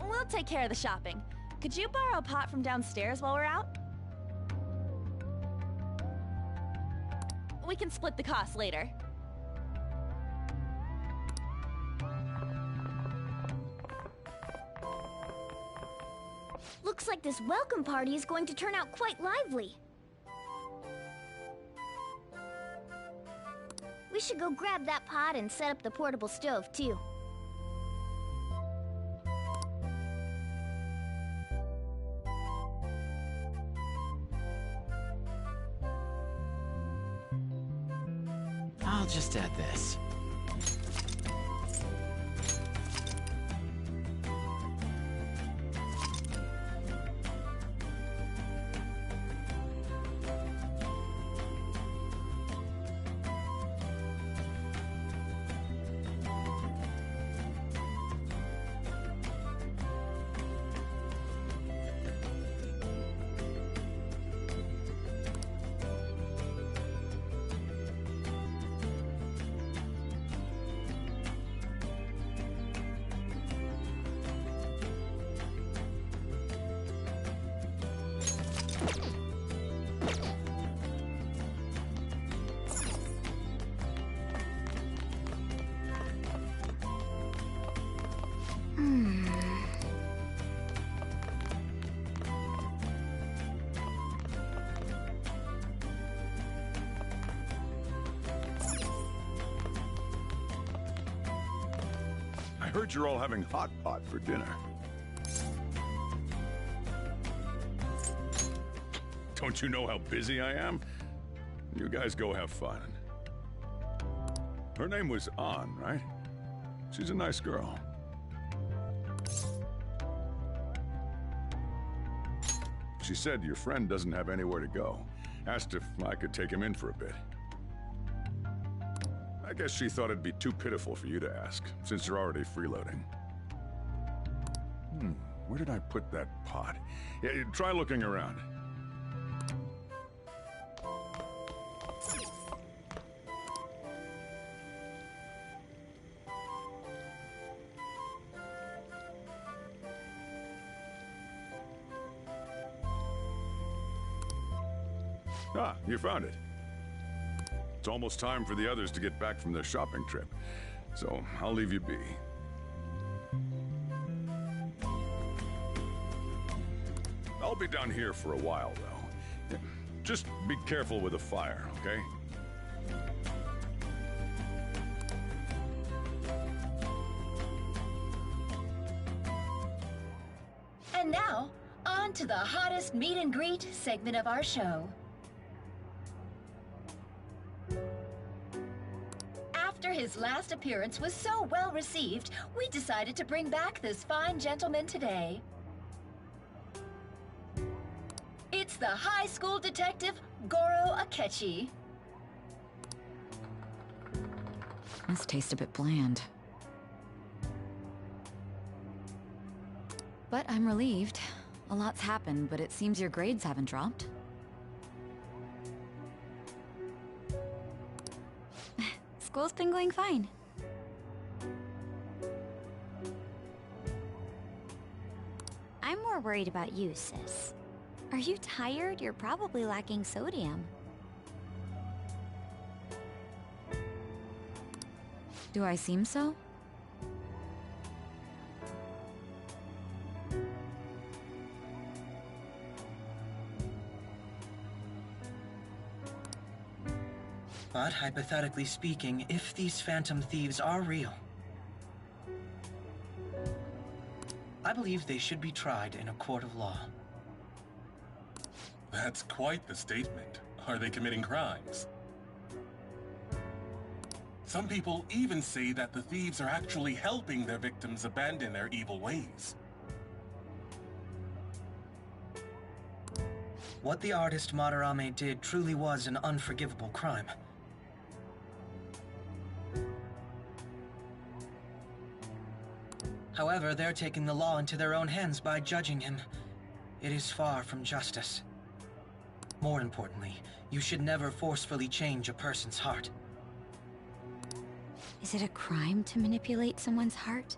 We'll take care of the shopping. Could you borrow a pot from downstairs while we're out? We can split the cost later. Looks like this welcome party is going to turn out quite lively. We should go grab that pot and set up the portable stove, too. I'll just add this. I heard you're all having hot pot for dinner. Don't you know how busy I am? You guys go have fun. Her name was An, right? She's a nice girl. She said your friend doesn't have anywhere to go. Asked if I could take him in for a bit. I guess she thought it'd be too pitiful for you to ask, since you're already freeloading. Where did I put that pot? Yeah, try looking around. Ah, you found it. It's almost time for the others to get back from their shopping trip, so I'll leave you be. I'll be down here for a while, though. Just be careful with the fire, okay? And now, on to the hottest meet and greet segment of our show. After his last appearance was so well received, we decided to bring back this fine gentleman today. It's the high school detective, Goro Akechi. This tastes a bit bland. But I'm relieved. A lot's happened, but it seems your grades haven't dropped. School's been going fine. I'm more worried about you, sis. Are you tired? You're probably lacking sodium. Do I seem so? But hypothetically speaking, if these phantom thieves are real, I believe they should be tried in a court of law. That's quite the statement. Are they committing crimes? Some people even say that the thieves are actually helping their victims abandon their evil ways. What the artist Madarame did truly was an unforgivable crime. However, they're taking the law into their own hands by judging him. It is far from justice. More importantly, you should never forcefully change a person's heart. Is it a crime to manipulate someone's heart?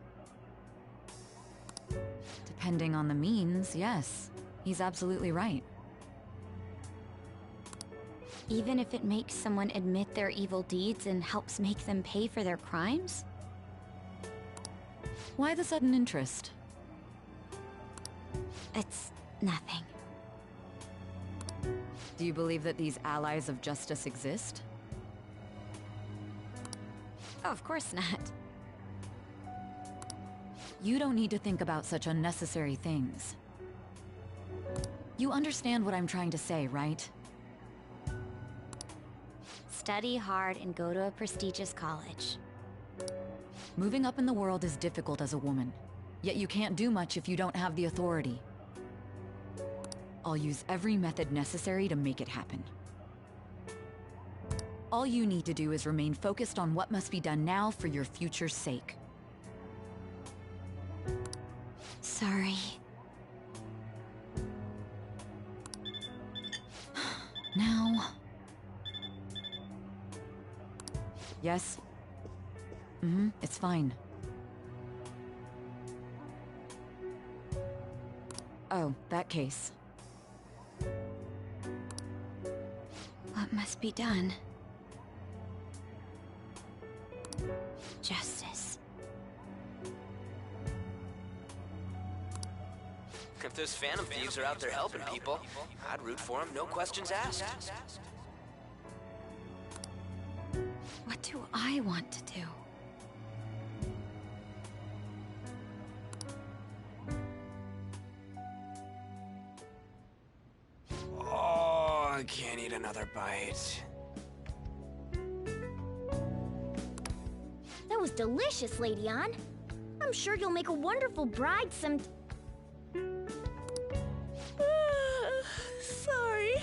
Depending on the means, yes. He's absolutely right. Even if it makes someone admit their evil deeds and helps make them pay for their crimes? Why the sudden interest? It's nothing. Do you believe that these allies of justice exist? Oh, of course not. You don't need to think about such unnecessary things. You understand what I'm trying to say, right? Study hard and go to a prestigious college. Moving up in the world is difficult as a woman, yet you can't do much if you don't have the authority. I'll use every method necessary to make it happen. All you need to do is remain focused on what must be done now for your future's sake. Sorry. Now... Yes? It's fine. Oh, that case. What must be done? Justice. If those phantom thieves are out there helping people, I'd root for them, no questions asked. What do I want to do? Oh, I can't eat another bite. That was delicious, Lady Ann. I'm sure you'll make a wonderful bride some... Sorry.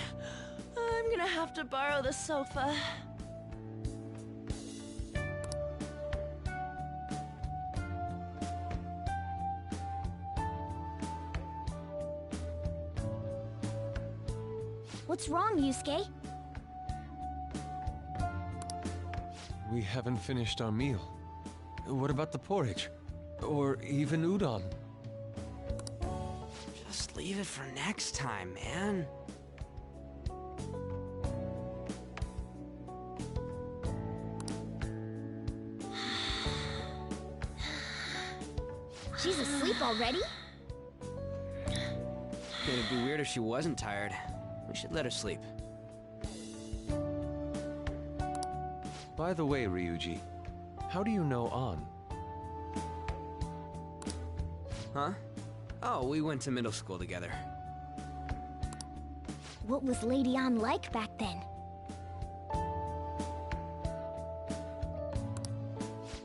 I'm gonna have to borrow the sofa. What's wrong, Yusuke? We haven't finished our meal. What about the porridge? Or even udon? Just leave it for next time, man. She's asleep already? It'd be weird if she wasn't tired. We should let her sleep. By the way, Ryuji, how do you know An? Huh? Oh, we went to middle school together. What was Lady Ann like back then?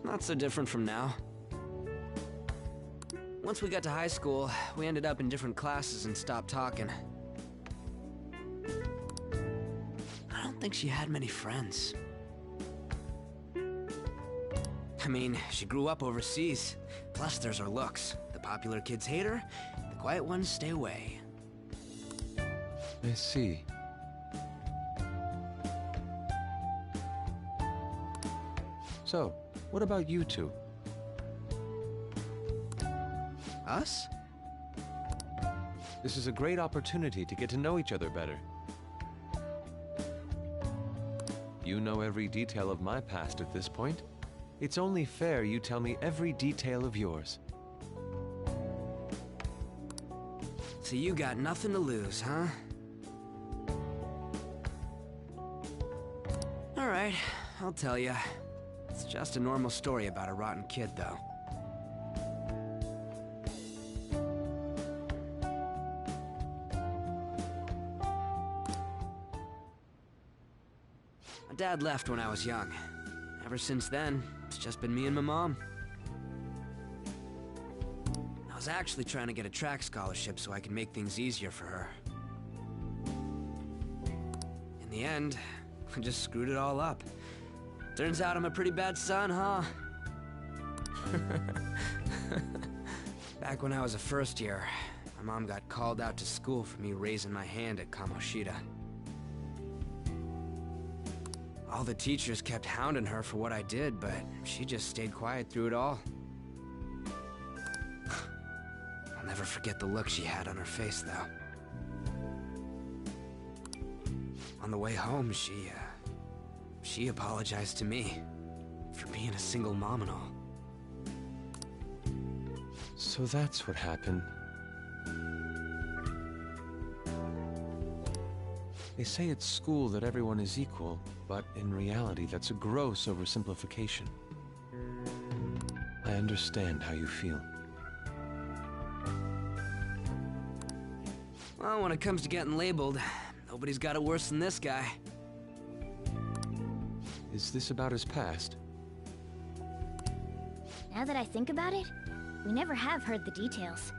Not so different from now. Once we got to high school, we ended up in different classes and stopped talking. don't think she had many friends. I mean, she grew up overseas. Plus, there's her looks. The popular kids hate her, the quiet ones stay away. I see. So, what about you two? Us? This is a great opportunity to get to know each other better. You know every detail of my past at this point. It's only fair you tell me every detail of yours. So you got nothing to lose, huh? Alright, I'll tell ya. It's just a normal story about a rotten kid, though. My dad left when I was young. Ever since then, it's just been me and my mom. I was actually trying to get a track scholarship so I could make things easier for her. In the end, I just screwed it all up. Turns out I'm a pretty bad son, huh? Back when I was a first year, my mom got called out to school for me raising my hand at Kamoshida. All the teachers kept hounding her for what I did, but she just stayed quiet through it all. I'll never forget the look she had on her face, though. On the way home, she apologized to me for being a single mom and all. So that's what happened. They say at school that everyone is equal, but in reality that's a gross oversimplification. I understand how you feel. Well, when it comes to getting labeled, nobody's got it worse than this guy. Is this about his past? Now that I think about it, we never have heard the details.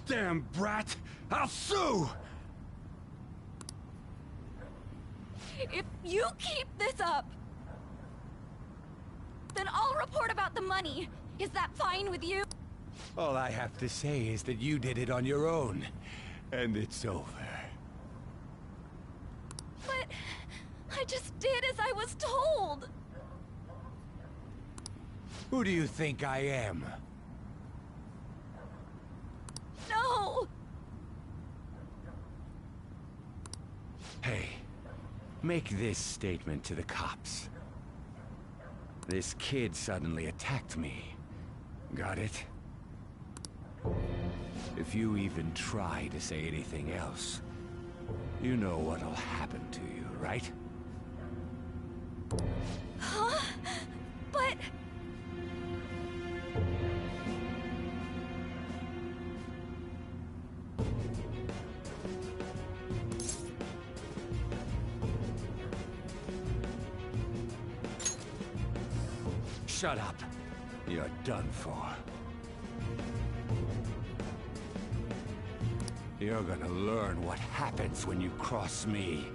Damn brat! I'll sue! If you keep this up, then I'll report about the money. Is that fine with you? All I have to say is that you did it on your own, and it's over. But I just did as I was told. Who do you think I am? No! Hey, make this statement to the cops. This kid suddenly attacked me. Got it? If you even try to say anything else, you know what'll happen to you, right? Huh? But... Shut up. You're done for. You're gonna learn what happens when you cross me.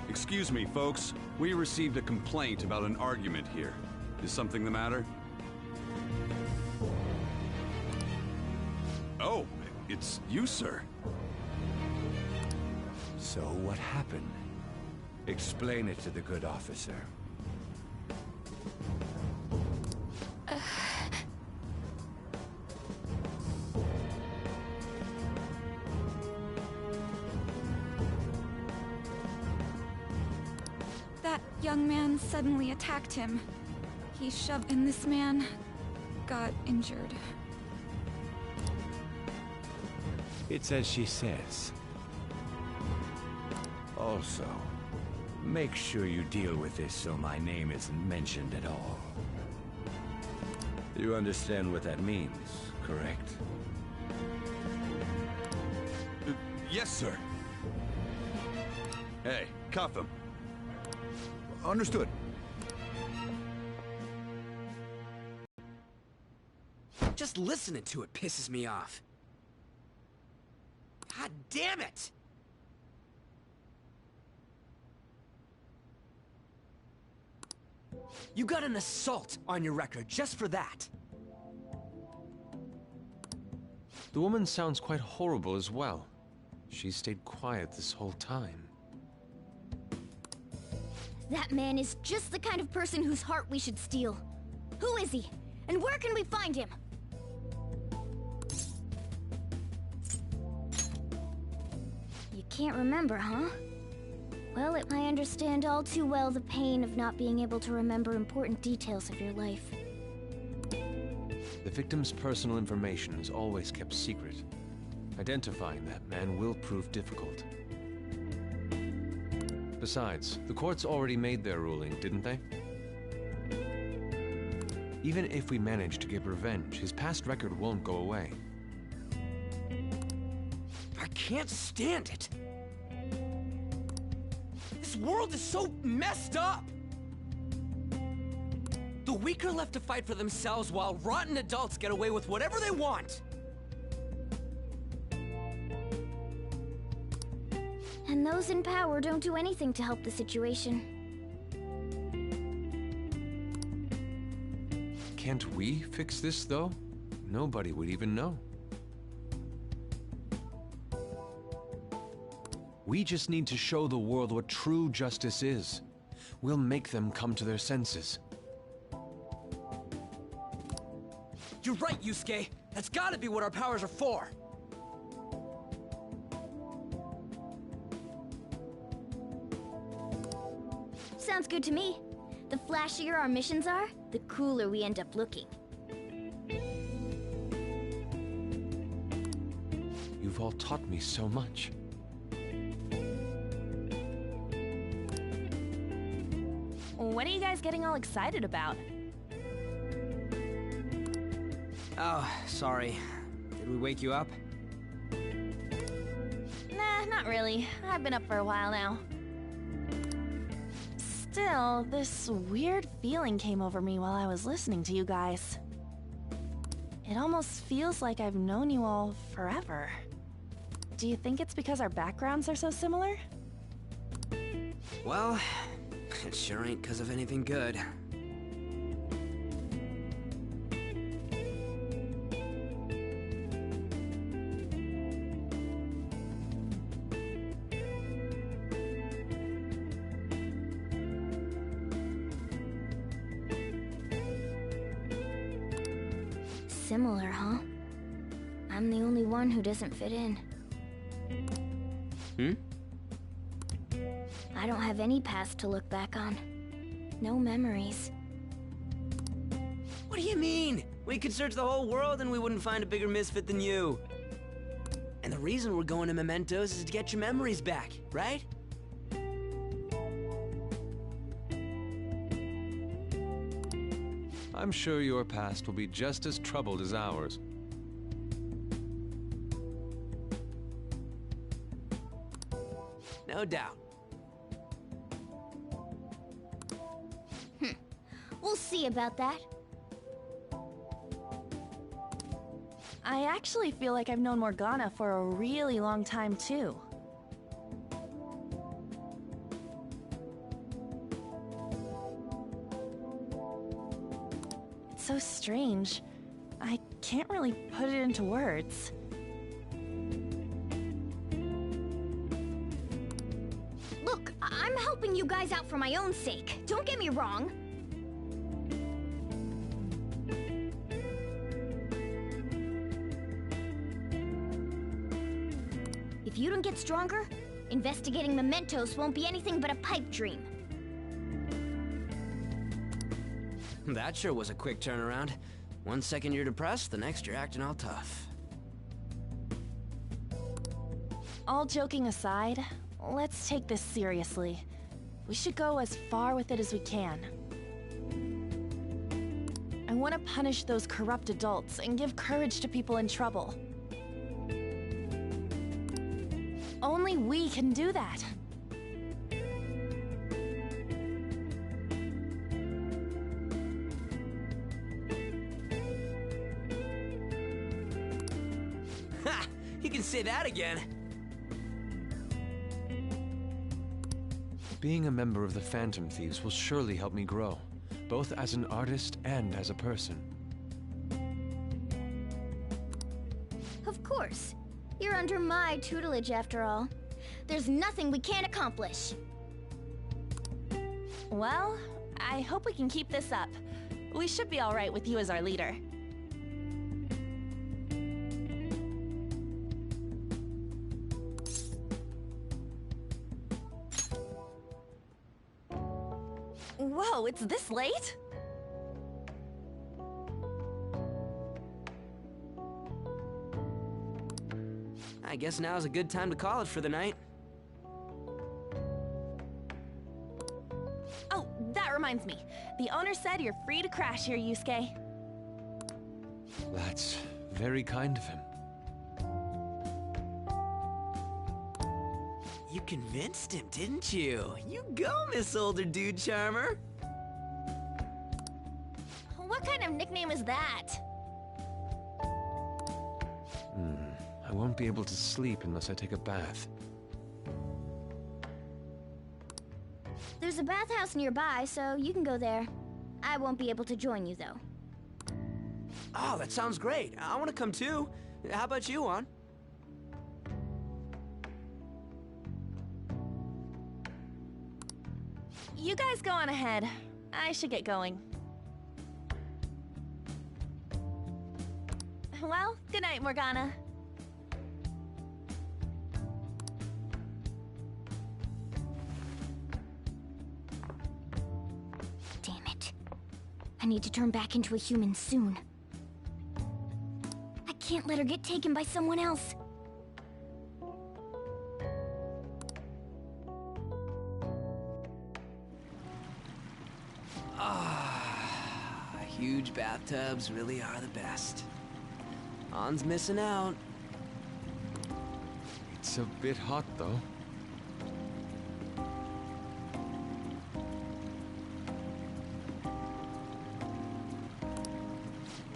Excuse me, folks. We received a complaint about an argument here. Is something the matter? Oh, it's you, sir. So what happened? Explain it to the good officer. That young man suddenly attacked him. He shoved, and this man got injured. It's as she says. Also, make sure you deal with this so my name isn't mentioned at all. You understand what that means, correct? Yes, sir. Hey, cuff him. Understood. Just listening to it pisses me off. God damn it! You got an assault on your record just for that. The woman sounds quite horrible as well. She stayed quiet this whole time. That man is just the kind of person whose heart we should steal. Who is he? And where can we find him? You can't remember, huh? Well, I understand all too well the pain of not being able to remember important details of your life. The victim's personal information is always kept secret. Identifying that man will prove difficult. Besides, the courts already made their ruling, didn't they? Even if we manage to get revenge, his past record won't go away. I can't stand it. This world is so messed up. The weak are left to fight for themselves while rotten adults get away with whatever they want. And those in power don't do anything to help the situation. Can't we fix this, though? Nobody would even know. We just need to show the world what true justice is. We'll make them come to their senses. You're right, Yusuke. That's gotta be what our powers are for. Sounds good to me. The flashier our missions are, the cooler we end up looking. You've all taught me so much. What are you guys getting all excited about? Oh, sorry. Did we wake you up? Nah, not really. I've been up for a while now. Still, this weird feeling came over me while I was listening to you guys. It almost feels like I've known you all forever. Do you think it's because our backgrounds are so similar? Well, it sure ain't because of anything good. Similar, huh? I'm the only one who doesn't fit in. I don't have any past to look back on. No memories. What do you mean? We could search the whole world and we wouldn't find a bigger misfit than you. And the reason we're going to Mementos is to get your memories back, right? I'm sure your past will be just as troubled as ours. No doubt. We'll see about that. I actually feel like I've known Morgana for a really long time, too. It's so strange. I can't really put it into words. Look, I'm helping you guys out for my own sake. Don't get me wrong. If you don't get stronger, investigating Mementos won't be anything but a pipe dream. That sure was a quick turnaround. 1 second you're depressed, the next you're acting all tough. All joking aside, let's take this seriously. We should go as far with it as we can. I want to punish those corrupt adults and give courage to people in trouble. Only we can do that. can say that again. Being a member of the Phantom Thieves will surely help me grow, both as an artist and as a person. Of course. You're under my tutelage after all. There's nothing we can't accomplish. Well, I hope we can keep this up. We should be all right with you as our leader. Whoa, it's this late? I guess now's a good time to call it for the night. Oh, that reminds me. The owner said you're free to crash here, Yusuke. That's very kind of him. You convinced him, didn't you? You go, Miss Older Dude Charmer. What kind of nickname is that? I won't be able to sleep unless I take a bath. There's a bathhouse nearby, so you can go there. I won't be able to join you, though. Oh, that sounds great. I want to come too. How about you, Juan? You guys go on ahead. I should get going. Well, good night, Morgana. Damn it. I need to turn back into a human soon. I can't let her get taken by someone else. Huge bathtubs really are the best. Han's missing out. It's a bit hot, though.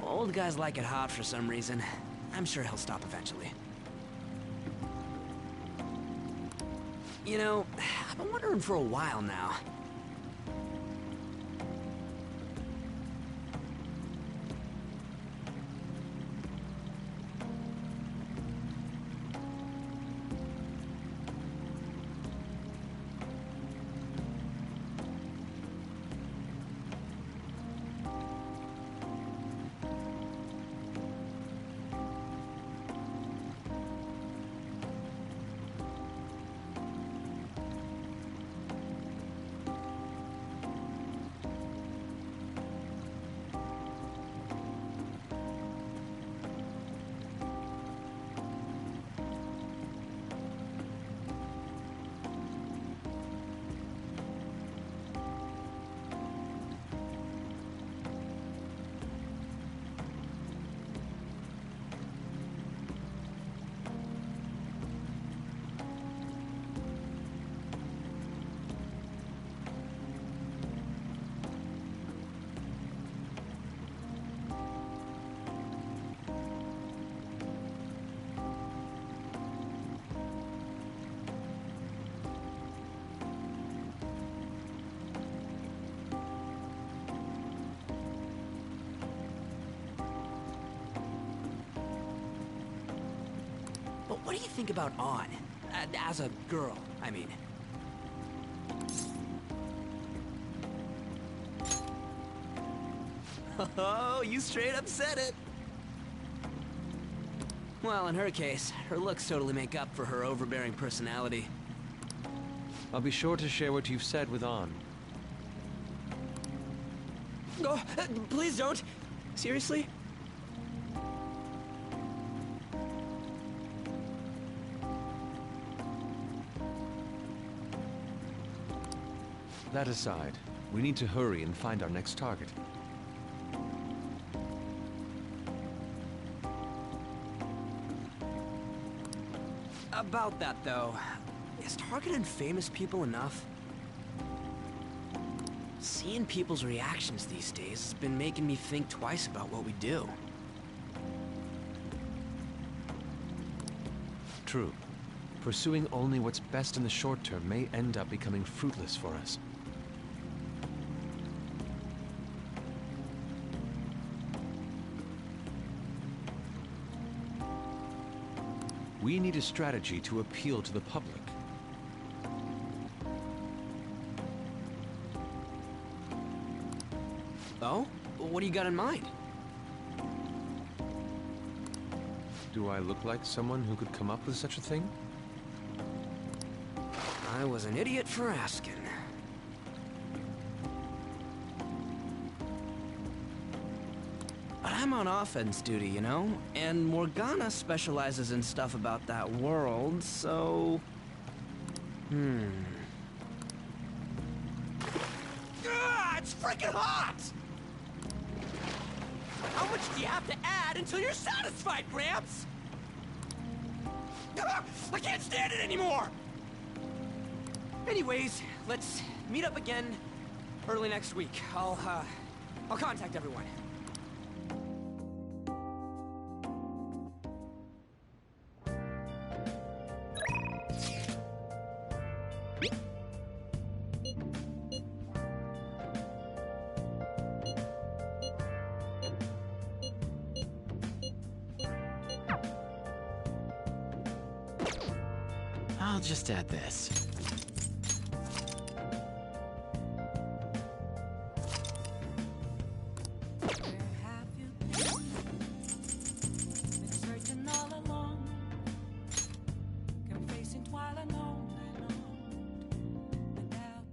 Old guys like it hot for some reason. I'm sure he'll stop eventually. You know, I've been wondering for a while now. But what do you think about An? As a girl, I mean. Oh, you straight up said it! Well, in her case, her looks totally make up for her overbearing personality. I'll be sure to share what you've said with An. Oh, please don't! Seriously? That aside, we need to hurry and find our next target. About that, though, is targeting famous people enough? Seeing people's reactions these days has been making me think twice about what we do. true. Pursuing only what's best in the short term may end up becoming fruitless for us. We need a strategy to appeal to the public. Oh? What do you got in mind? Do I look like someone who could come up with such a thing? I was an idiot for asking. But I'm on offense duty, you know? And Morgana specializes in stuff about that world, so... Ah, it's freaking hot! How much do you have to add until you're satisfied, Gramps? Ah, I can't stand it anymore! Anyways, let's meet up again early next week. I'll contact everyone. I'll just add this. Searching all along, confessing while alone without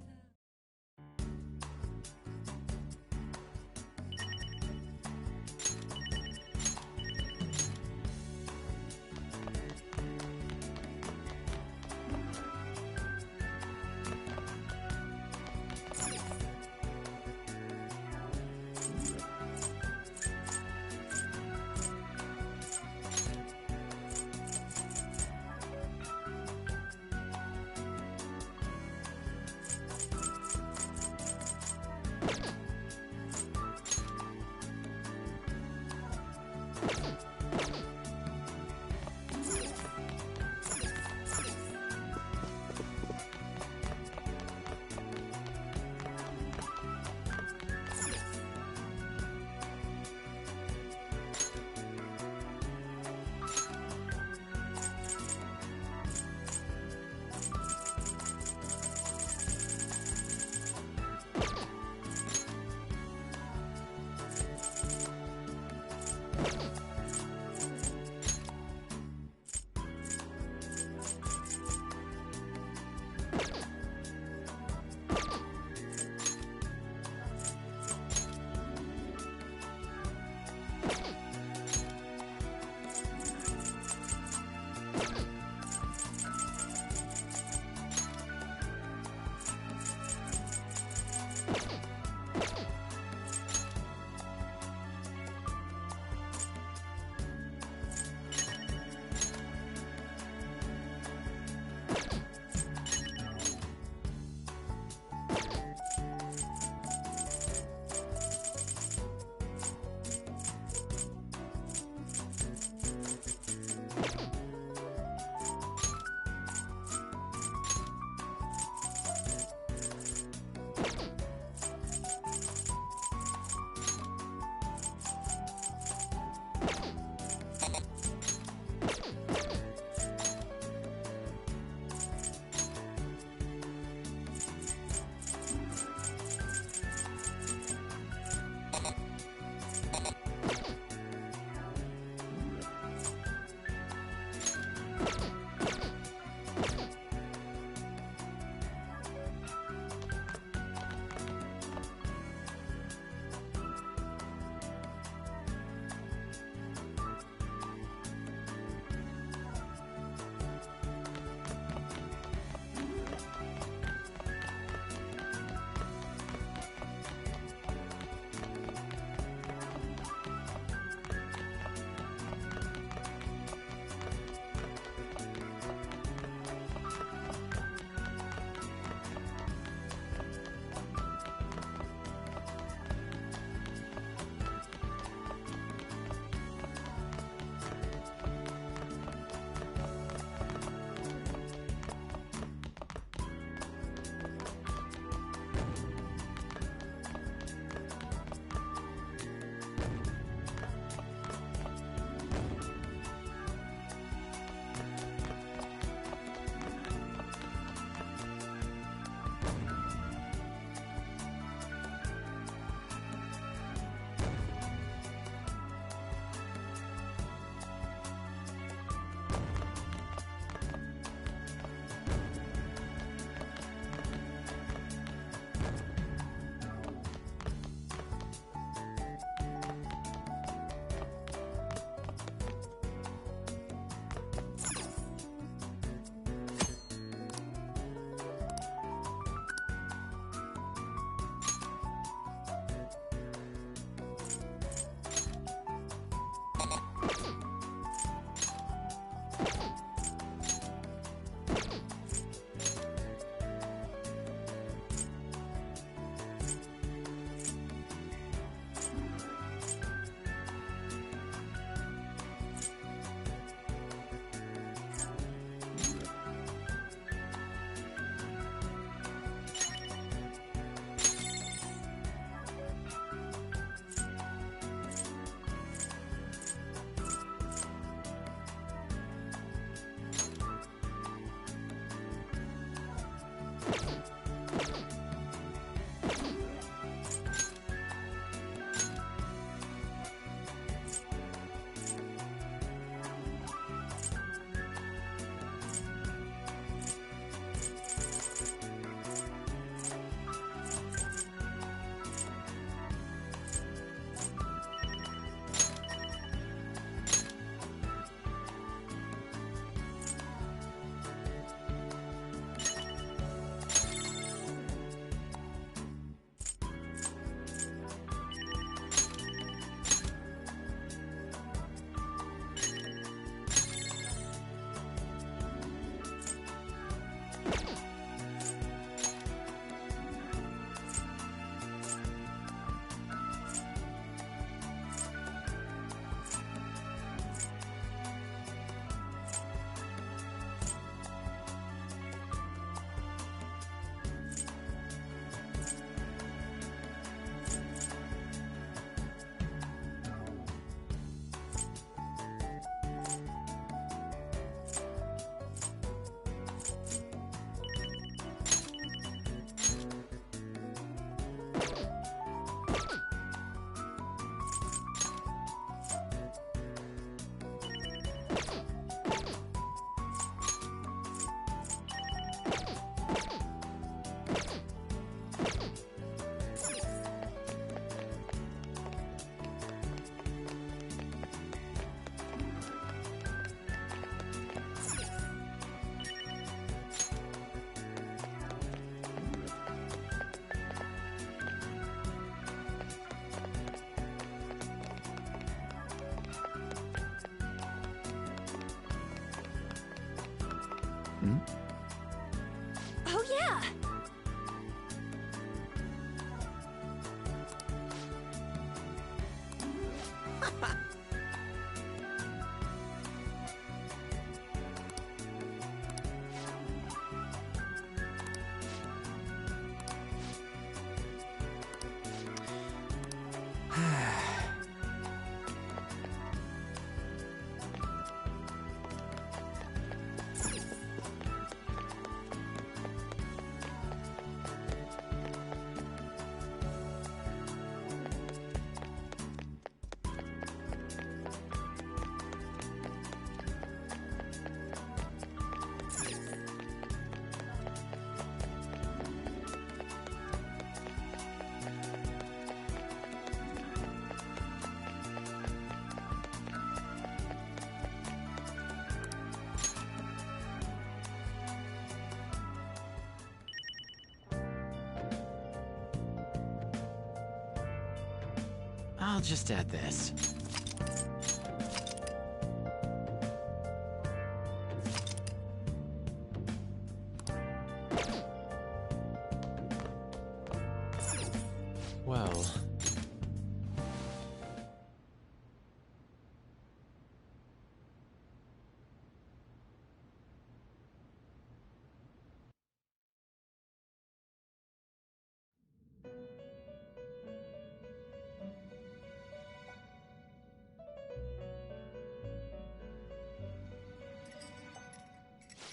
I'll just add this. Well...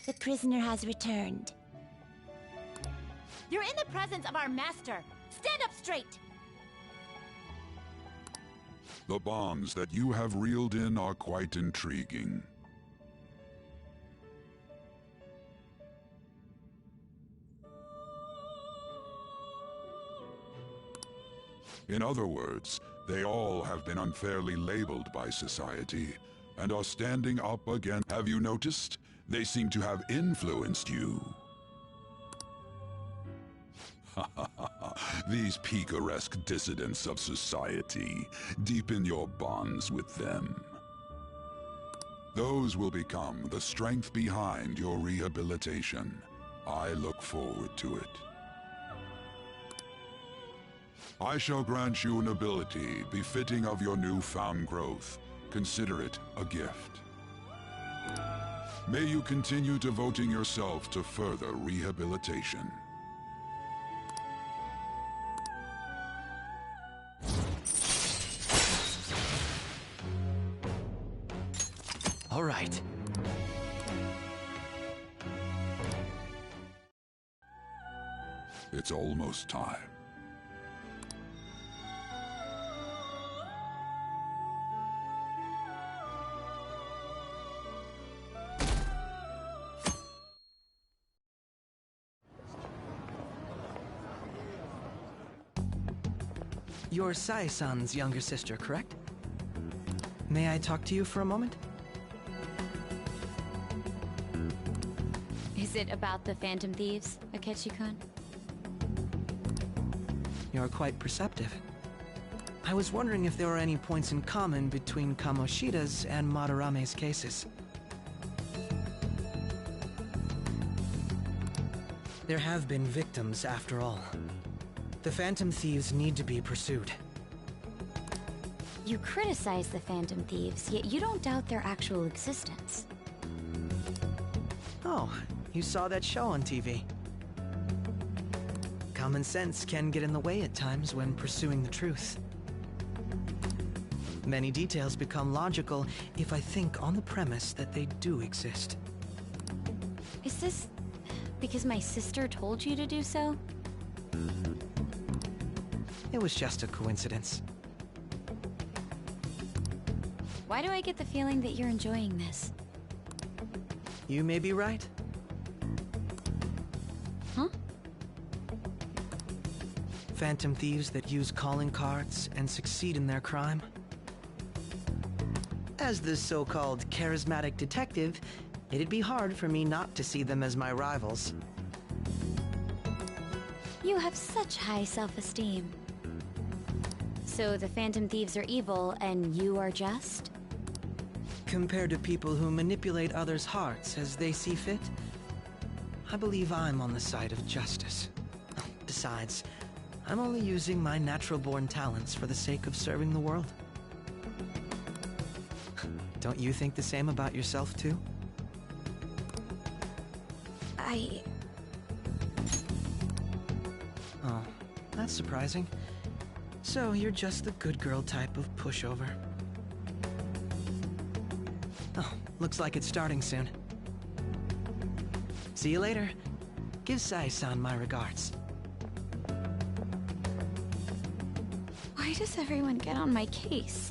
The prisoner has returned. You're in the presence of our master. Stand up straight! The bonds that you have reeled in are quite intriguing. In other words, they all have been unfairly labeled by society and are standing up again. Have you noticed? They seem to have influenced you. These picaresque dissidents of society, deepen your bonds with them. Those will become the strength behind your rehabilitation. I look forward to it. I shall grant you an ability befitting of your newfound growth. Consider it a gift. May you continue devoting yourself to further rehabilitation. All right. It's almost time. You're Sai-san's younger sister, correct? May I talk to you for a moment? Is it about the Phantom Thieves, Akechi-kun? You're quite perceptive. I was wondering if there were any points in common between Kamoshida's and Madarame's cases. There have been victims, after all. The Phantom Thieves need to be pursued. You criticize the Phantom Thieves, yet you don't doubt their actual existence. Oh, you saw that show on TV. Common sense can get in the way at times when pursuing the truth. Many details become logical if I think on the premise that they do exist. Is this because my sister told you to do so? It was just a coincidence. Why do I get the feeling that you're enjoying this? You may be right. Huh? Phantom thieves that use calling cards and succeed in their crime. As the so-called charismatic detective, it'd be hard for me not to see them as my rivals. You have such high self-esteem. So the Phantom Thieves are evil and you are just? Compared to people who manipulate others' hearts as they see fit, I believe I'm on the side of justice. Besides, I'm only using my natural-born talents for the sake of serving the world. Don't you think the same about yourself, too? Oh, that's surprising. So you're just the good girl type of pushover. Oh, looks like it's starting soon. See you later. Give Sai-san my regards. Why does everyone get on my case?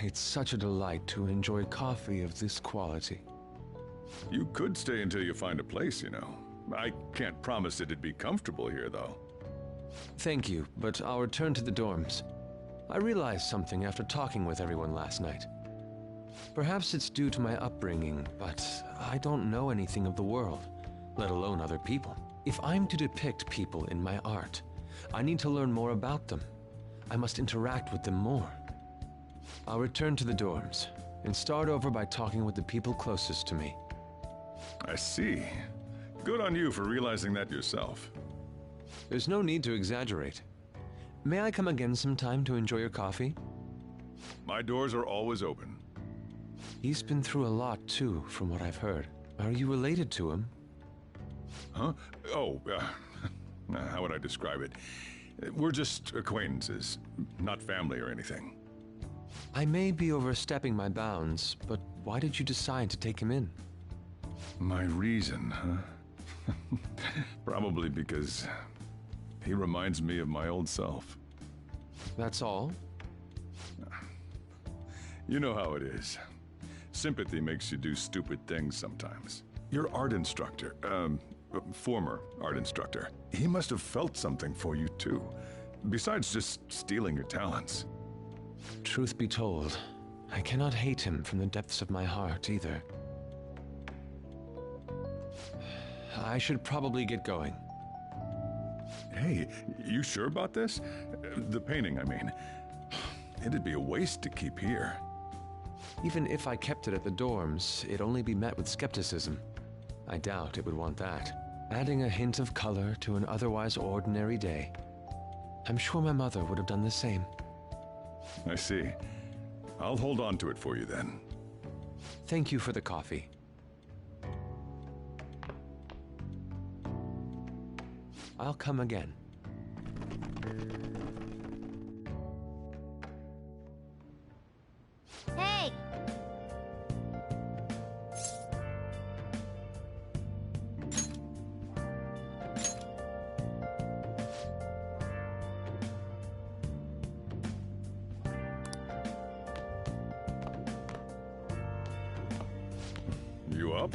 It's such a delight to enjoy coffee of this quality. You could stay until you find a place, you know. I can't promise it'd be comfortable here, though. Thank you, but I'll return to the dorms. I realized something after talking with everyone last night. Perhaps it's due to my upbringing, but I don't know anything of the world. let alone other people. If I'm to depict people in my art, I need to learn more about them. I must interact with them more. I'll return to the dorms and start over by talking with the people closest to me. I see. Good on you for realizing that yourself. There's no need to exaggerate. May I come again sometime to enjoy your coffee? My doors are always open. He's been through a lot, too, from what I've heard. Are you related to him? Huh? Oh, how would I describe it? We're just acquaintances, not family or anything. I may be overstepping my bounds, but why did you decide to take him in? My reason, huh? Probably because he reminds me of my old self. That's all? You know how it is. Sympathy makes you do stupid things sometimes. Your art instructor, former art instructor, he must have felt something for you too, besides just stealing your talents. Truth be told, I cannot hate him from the depths of my heart either. I should probably get going. Hey, you sure about this? The painting, I mean. It'd be a waste to keep here. Even if I kept it at the dorms, it'd only be met with skepticism. I doubt it would want that. Adding a hint of color to an otherwise ordinary day. I'm sure my mother would have done the same. I see. I'll hold on to it for you then. Thank you for the coffee. I'll come again. Hey! You up?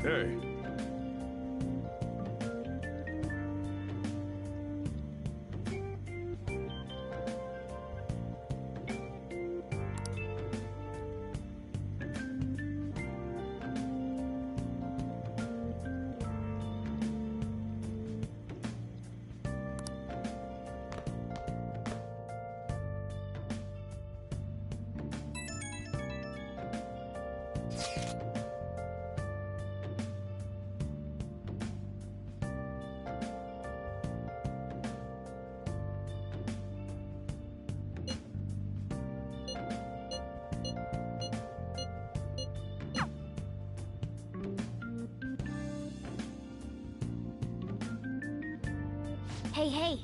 Hey. Hey, hey.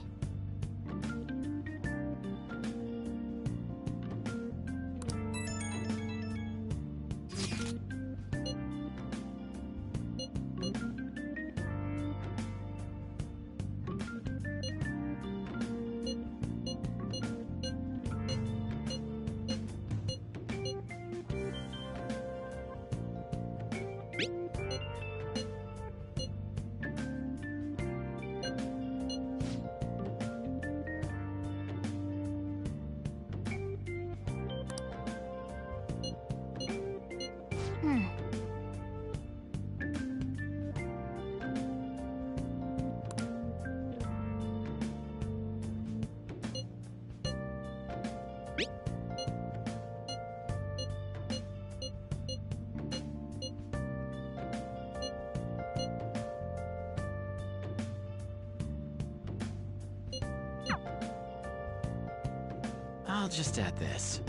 I'll just add this.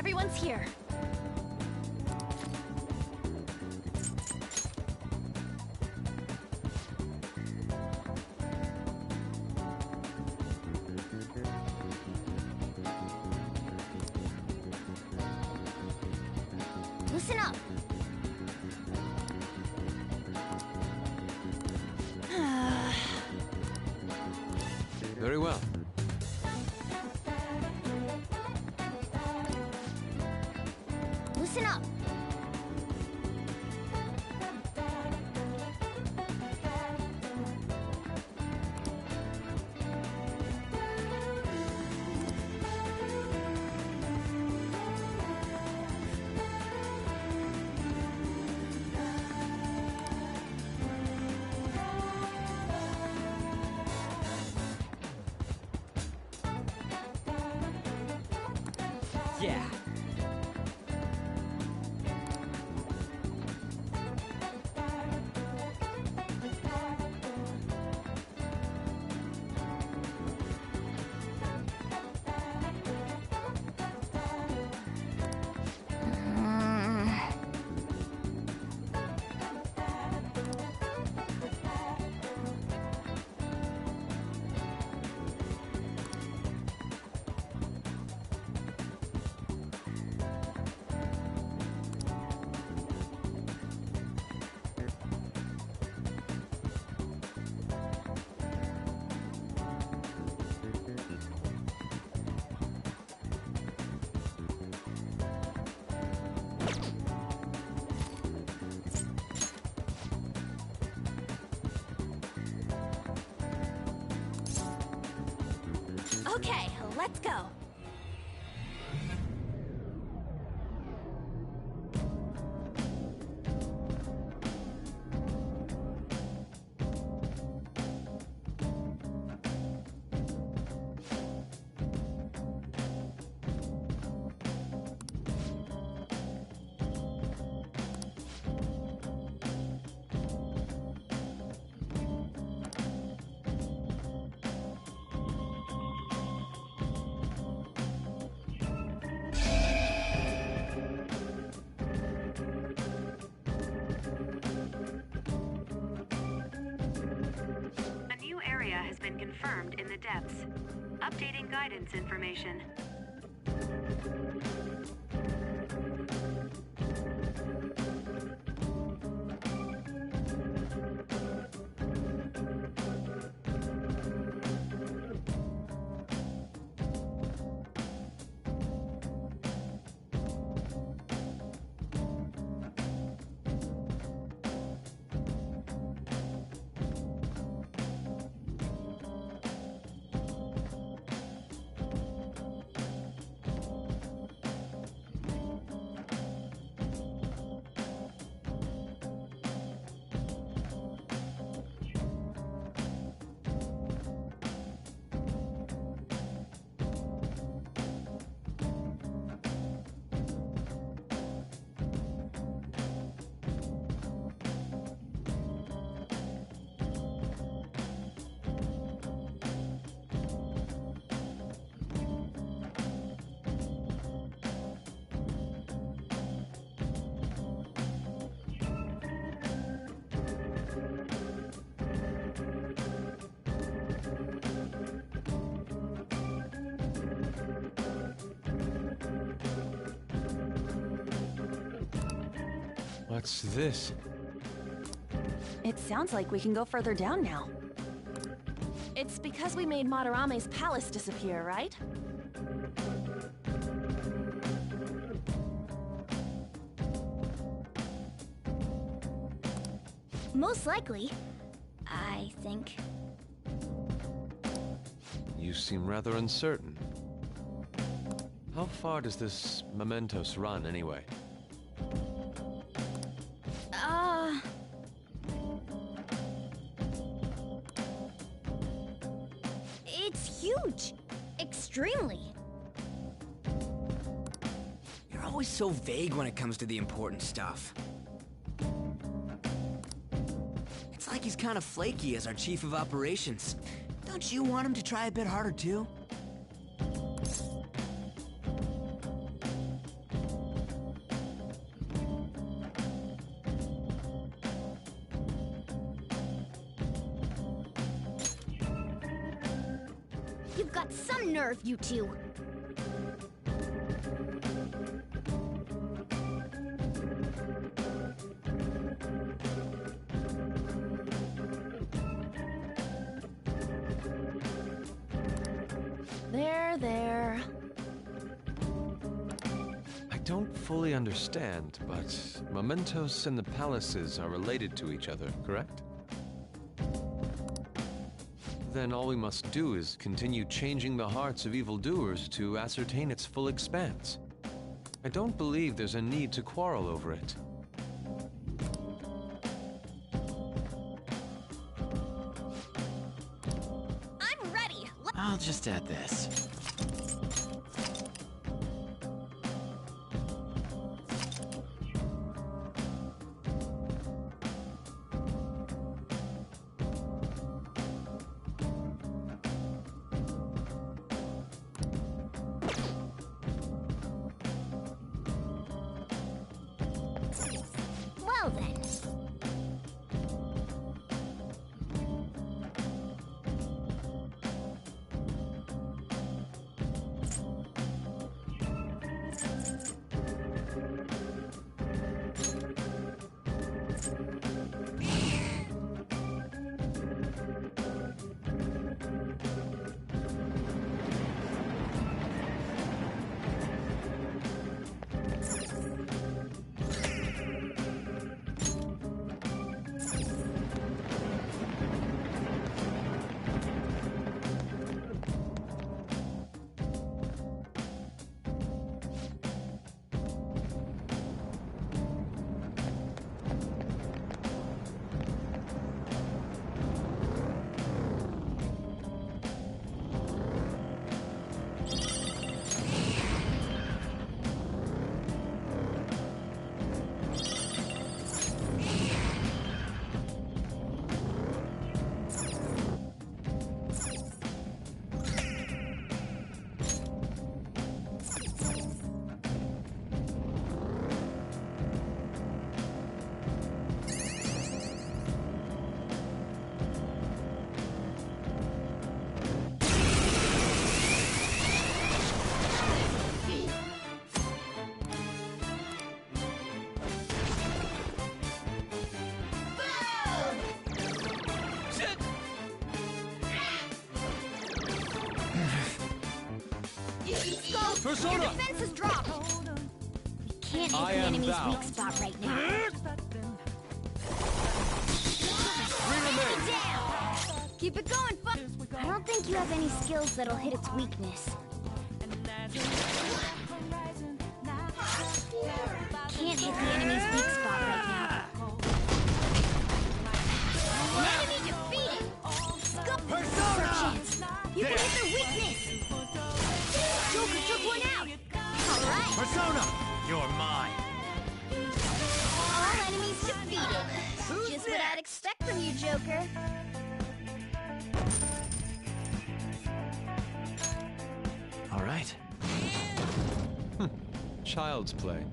everyone's here. Listen up. Very well. Listen up. Yeah. Okay, let's go. A new area has been confirmed in the depths. Updating guidance information. What's this? It sounds like we can go further down now. It's because we made Madarame's palace disappear, right? Most likely, I think. You seem rather uncertain. How far does this mementos run, anyway? It's huge. Extremely. You're always so vague when it comes to the important stuff. It's like he's kind of flaky as our chief of operations. Don't you want him to try a bit harder, too? You've got some nerve, you two. There. I don't fully understand, but Mementos and the palaces are related to each other, correct? Then all we must do is continue changing the hearts of evildoers to ascertain its full expanse. I don't believe there's a need to quarrel over it. I'm ready. I'll just add this. Well then. Persona! Your defense is dropped! We can't hit the enemy's weak spot right now. Down! Keep it going, fuck! I don't think you have any skills that'll hit its weakness. Can't hit the enemy's weak spot right now. Enemy defeated! Scoop! Persona! You can hit their weakness! Joker took one out! Alright! Persona! You're mine! All enemies defeated! Just what I'd expect from you, Joker. All right. Child's play.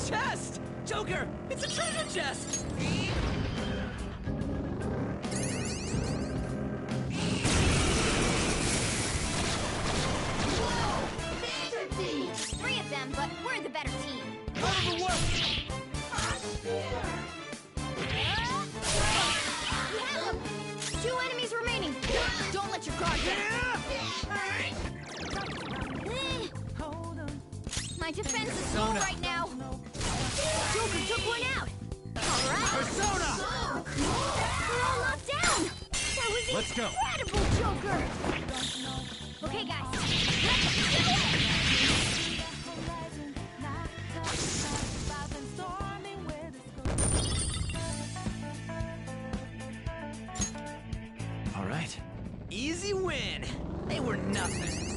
chest! Joker, it's a treasure chest! Three of them, but we're the better team. Out of the way! We have them! 2 enemies remaining. Don't let your guard down. My defense is low right now. Joker took one out. All right. Persona! We're all locked down. That was Let's go. incredible, Joker. Okay, guys. Let's do it. All right. Easy win. They were nothing.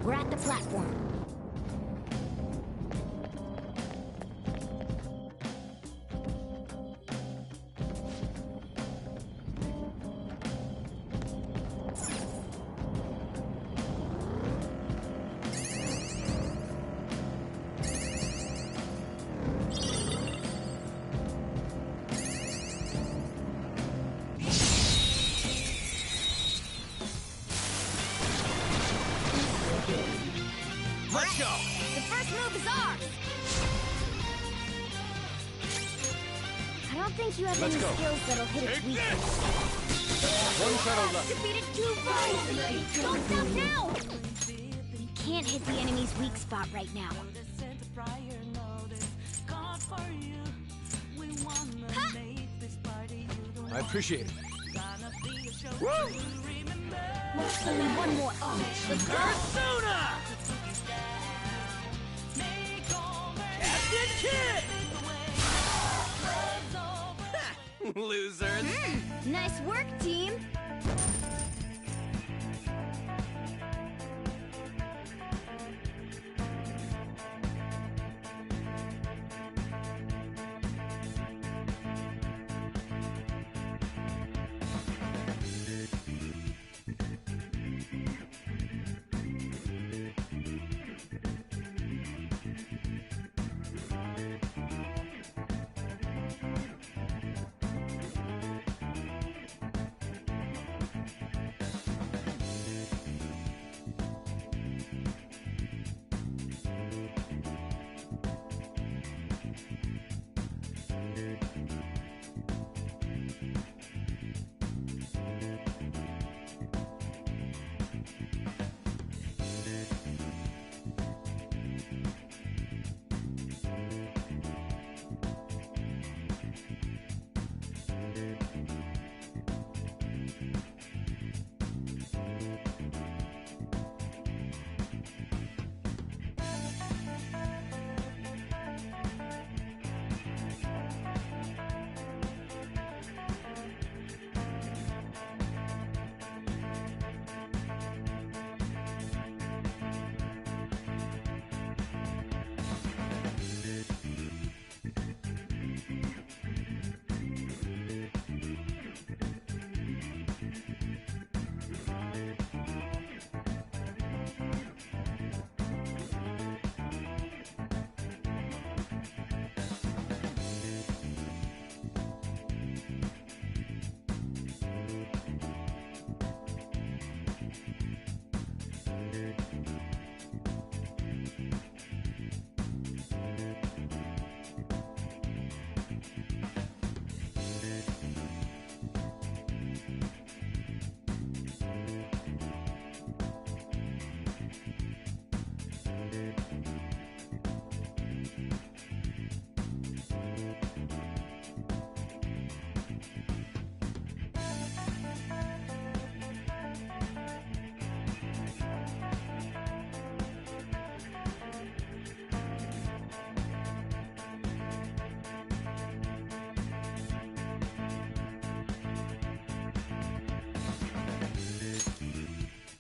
We're at the platform. Let's go! The first move is ours. I don't think you have Let's any go. skills that'll hit its Take weakness. One shadow left. Defeated 2 foes. Don't stop now. You can't hit the enemy's weak spot right now. I appreciate it. Woo! Only one more. Let's go. Persona! Captain Kid! Losers. Nice work, team.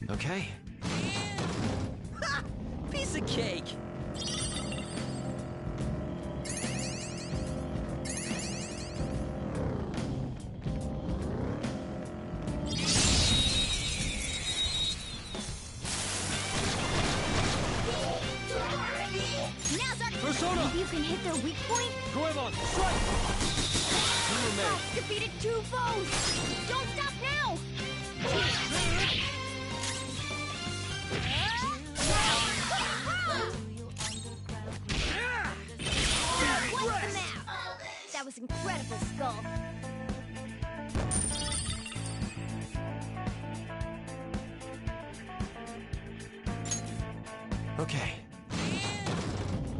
Okay. Ha! Piece of cake! Persona! Maybe you can hit their weak point? Goemon, strike! Fox defeated 2 foes! Don't stop now! What's the map? That was incredible, Skull. Okay.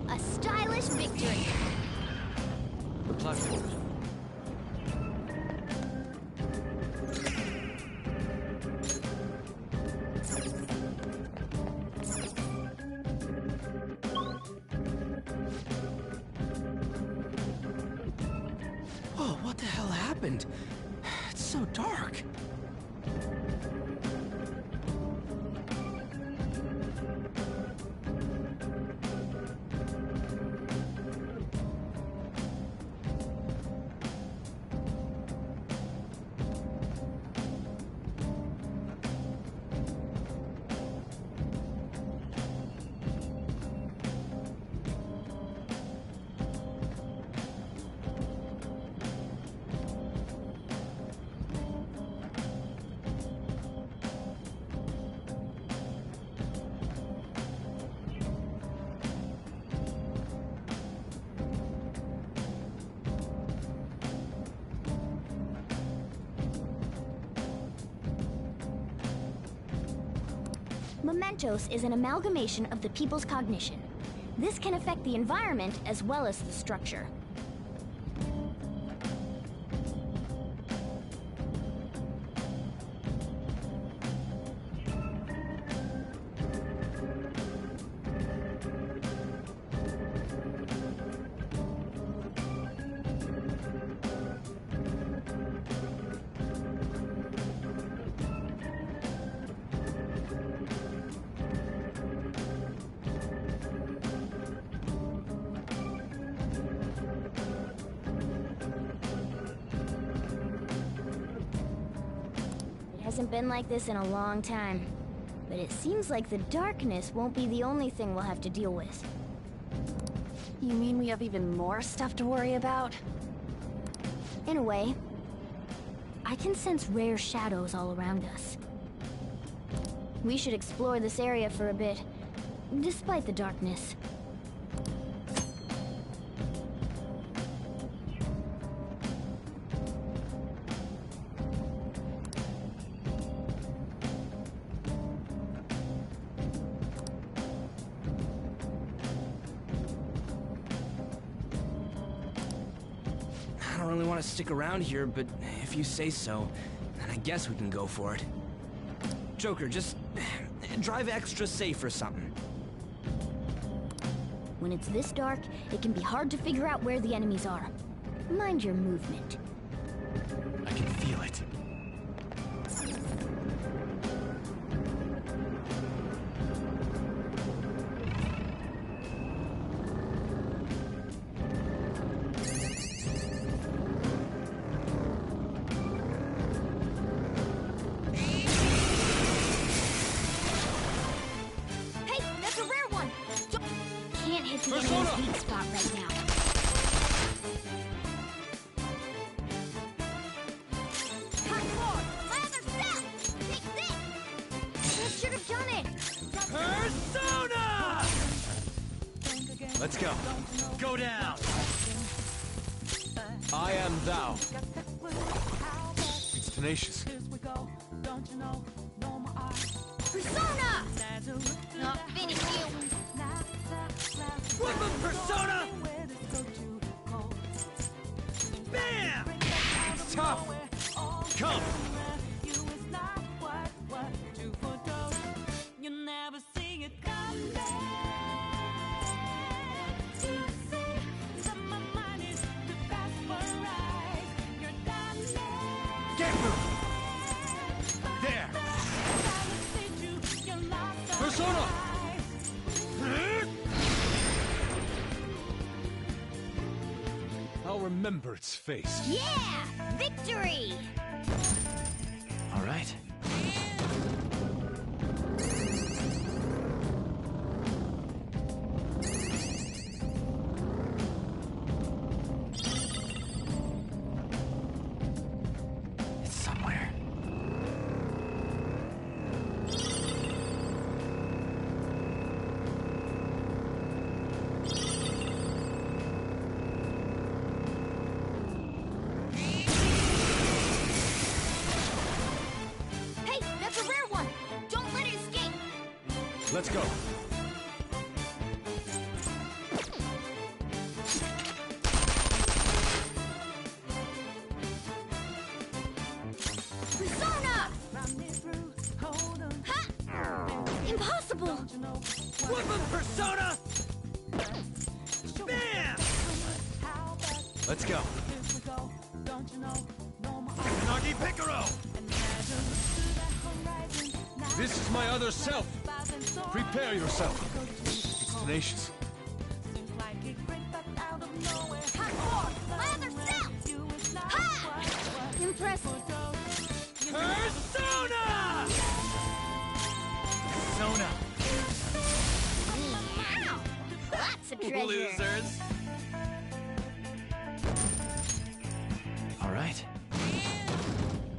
A stylish victory. The platforms. Oh, what the hell happened? It's so dark. Mementos is an amalgamation of the people's cognition. This can affect the environment as well as the structure. Hasn't been like this in a long time. But it seems like the darkness won't be the only thing we'll have to deal with. You mean we have even more stuff to worry about? In a way. I can sense rare shadows all around us. We should explore this area for a bit, despite the darkness. I don't really want to stick around here, but if you say so, then I guess we can go for it. Joker, just drive extra safe or something. When it's this dark, it can be hard to figure out where the enemies are. Mind your movement. I can feel it. Hey, that's a rare one! Can't hit the enemy's weak spot right now. Persona! Let's go. Go down! I am thou. It's tenacious. Persona! Not finish you! Weapon Persona! Bam! It's tough! Come! Get moving! There! Persona! I'll remember its face. Yeah! Victory! All right. Let's go. Persona! Ha! Impossible! Whip him, Persona! Bam! Let's go. Nagi Picaro! This is my other self. Prepare yourself. It's tenacious. My other self! Ha! Impressive. Persona! Persona! Wow! Lots of treasure. Losers. All right.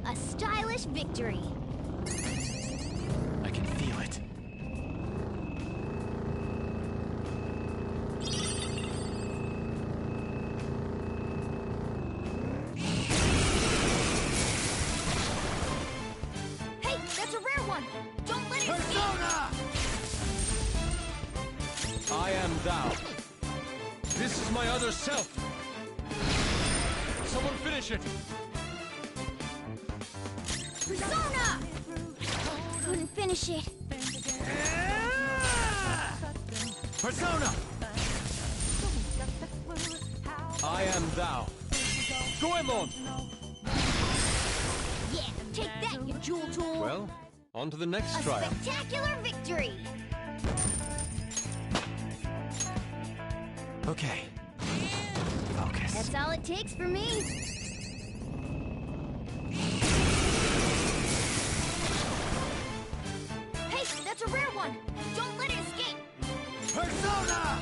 A stylish victory. I can feel it. Hey, that's a rare one. Don't let it Persona! I am thou. This is my other self. Someone finish it. Persona! Couldn't finish it. Persona! I am thou. Goemon! Yeah, take that, you jewel tool. Well, on to the next a trial. spectacular victory. Okay. Focus. That's all it takes for me. Hey, that's a rare one. Don't let it escape. Persona!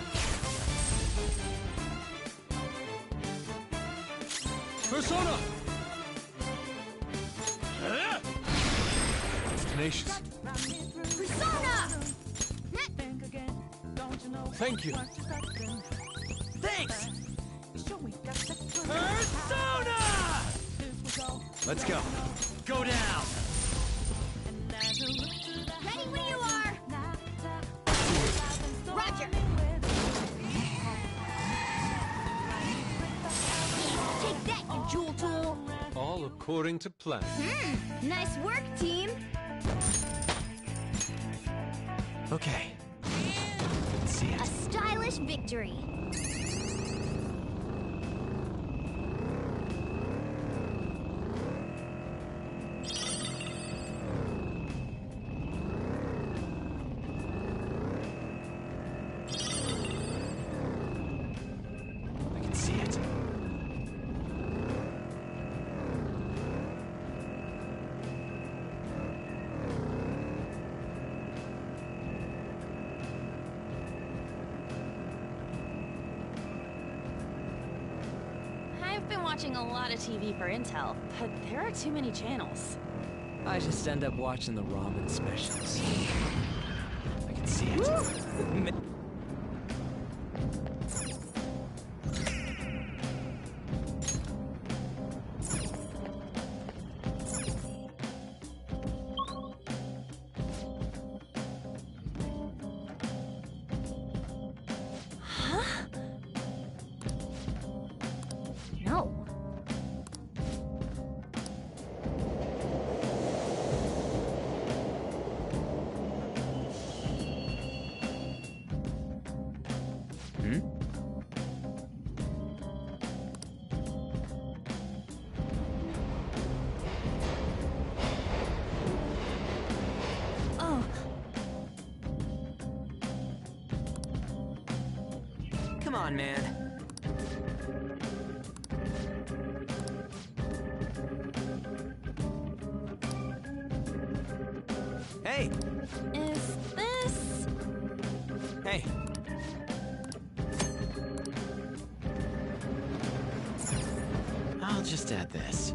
Persona! It's tenacious. Persona! Thank you. Thanks! Persona! Let's go. Go down. Ready when you are. Roger. Take that, you jewel tool. All according to plan. Nice work, team. Okay. Let's see it. A stylish victory. I can see it. I've been watching a lot of TV for intel, but there are too many channels. I just end up watching the ramen specials. I can see it. Huh? No. Oh, Come on, man. Hey! is this... Hey! I'll just add this.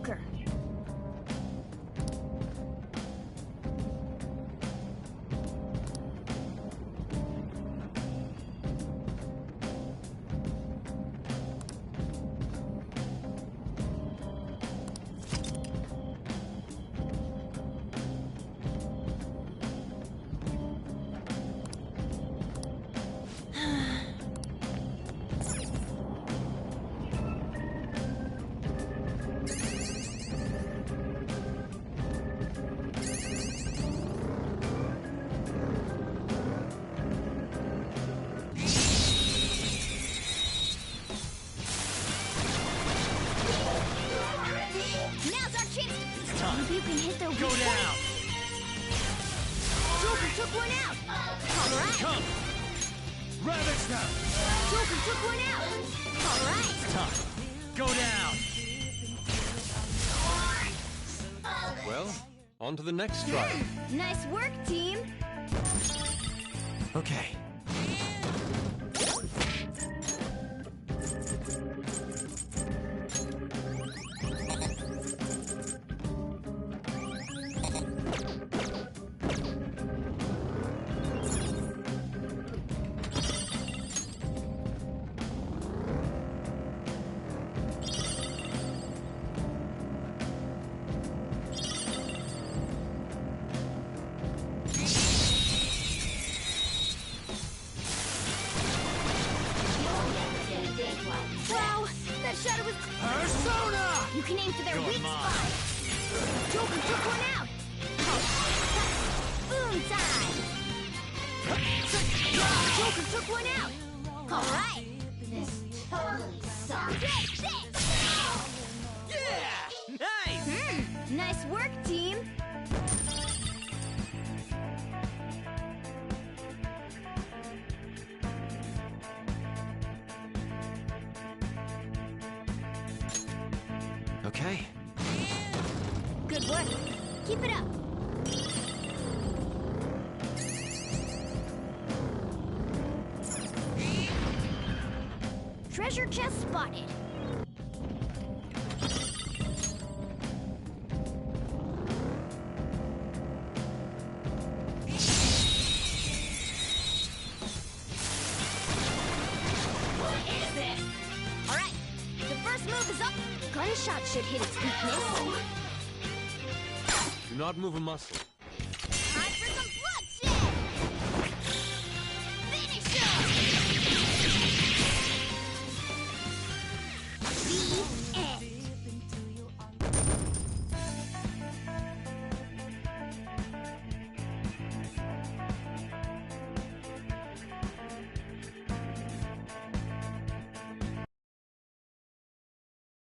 Joker. Now's our chance to... Time. You can hit their Go down! Joker took one out! Alright! Come! Ravage them! Joker took one out! Alright! Time. Go down! Well, on to the next trial. Nice work, team! Okay. Wow! That shadow was... Persona! You can aim for their You're weak mine. spot! Joker took one out! Boom time! Joker took one out! Alright! This totally sucks! Yeah! Nice! Nice work, team! Okay. Good work! Keep it up! Treasure chest spotted! What is this? Alright, the first move is up! Gunshot should hit its weakness. Do not move a muscle. Time for some bloodshed! Finish him! The end.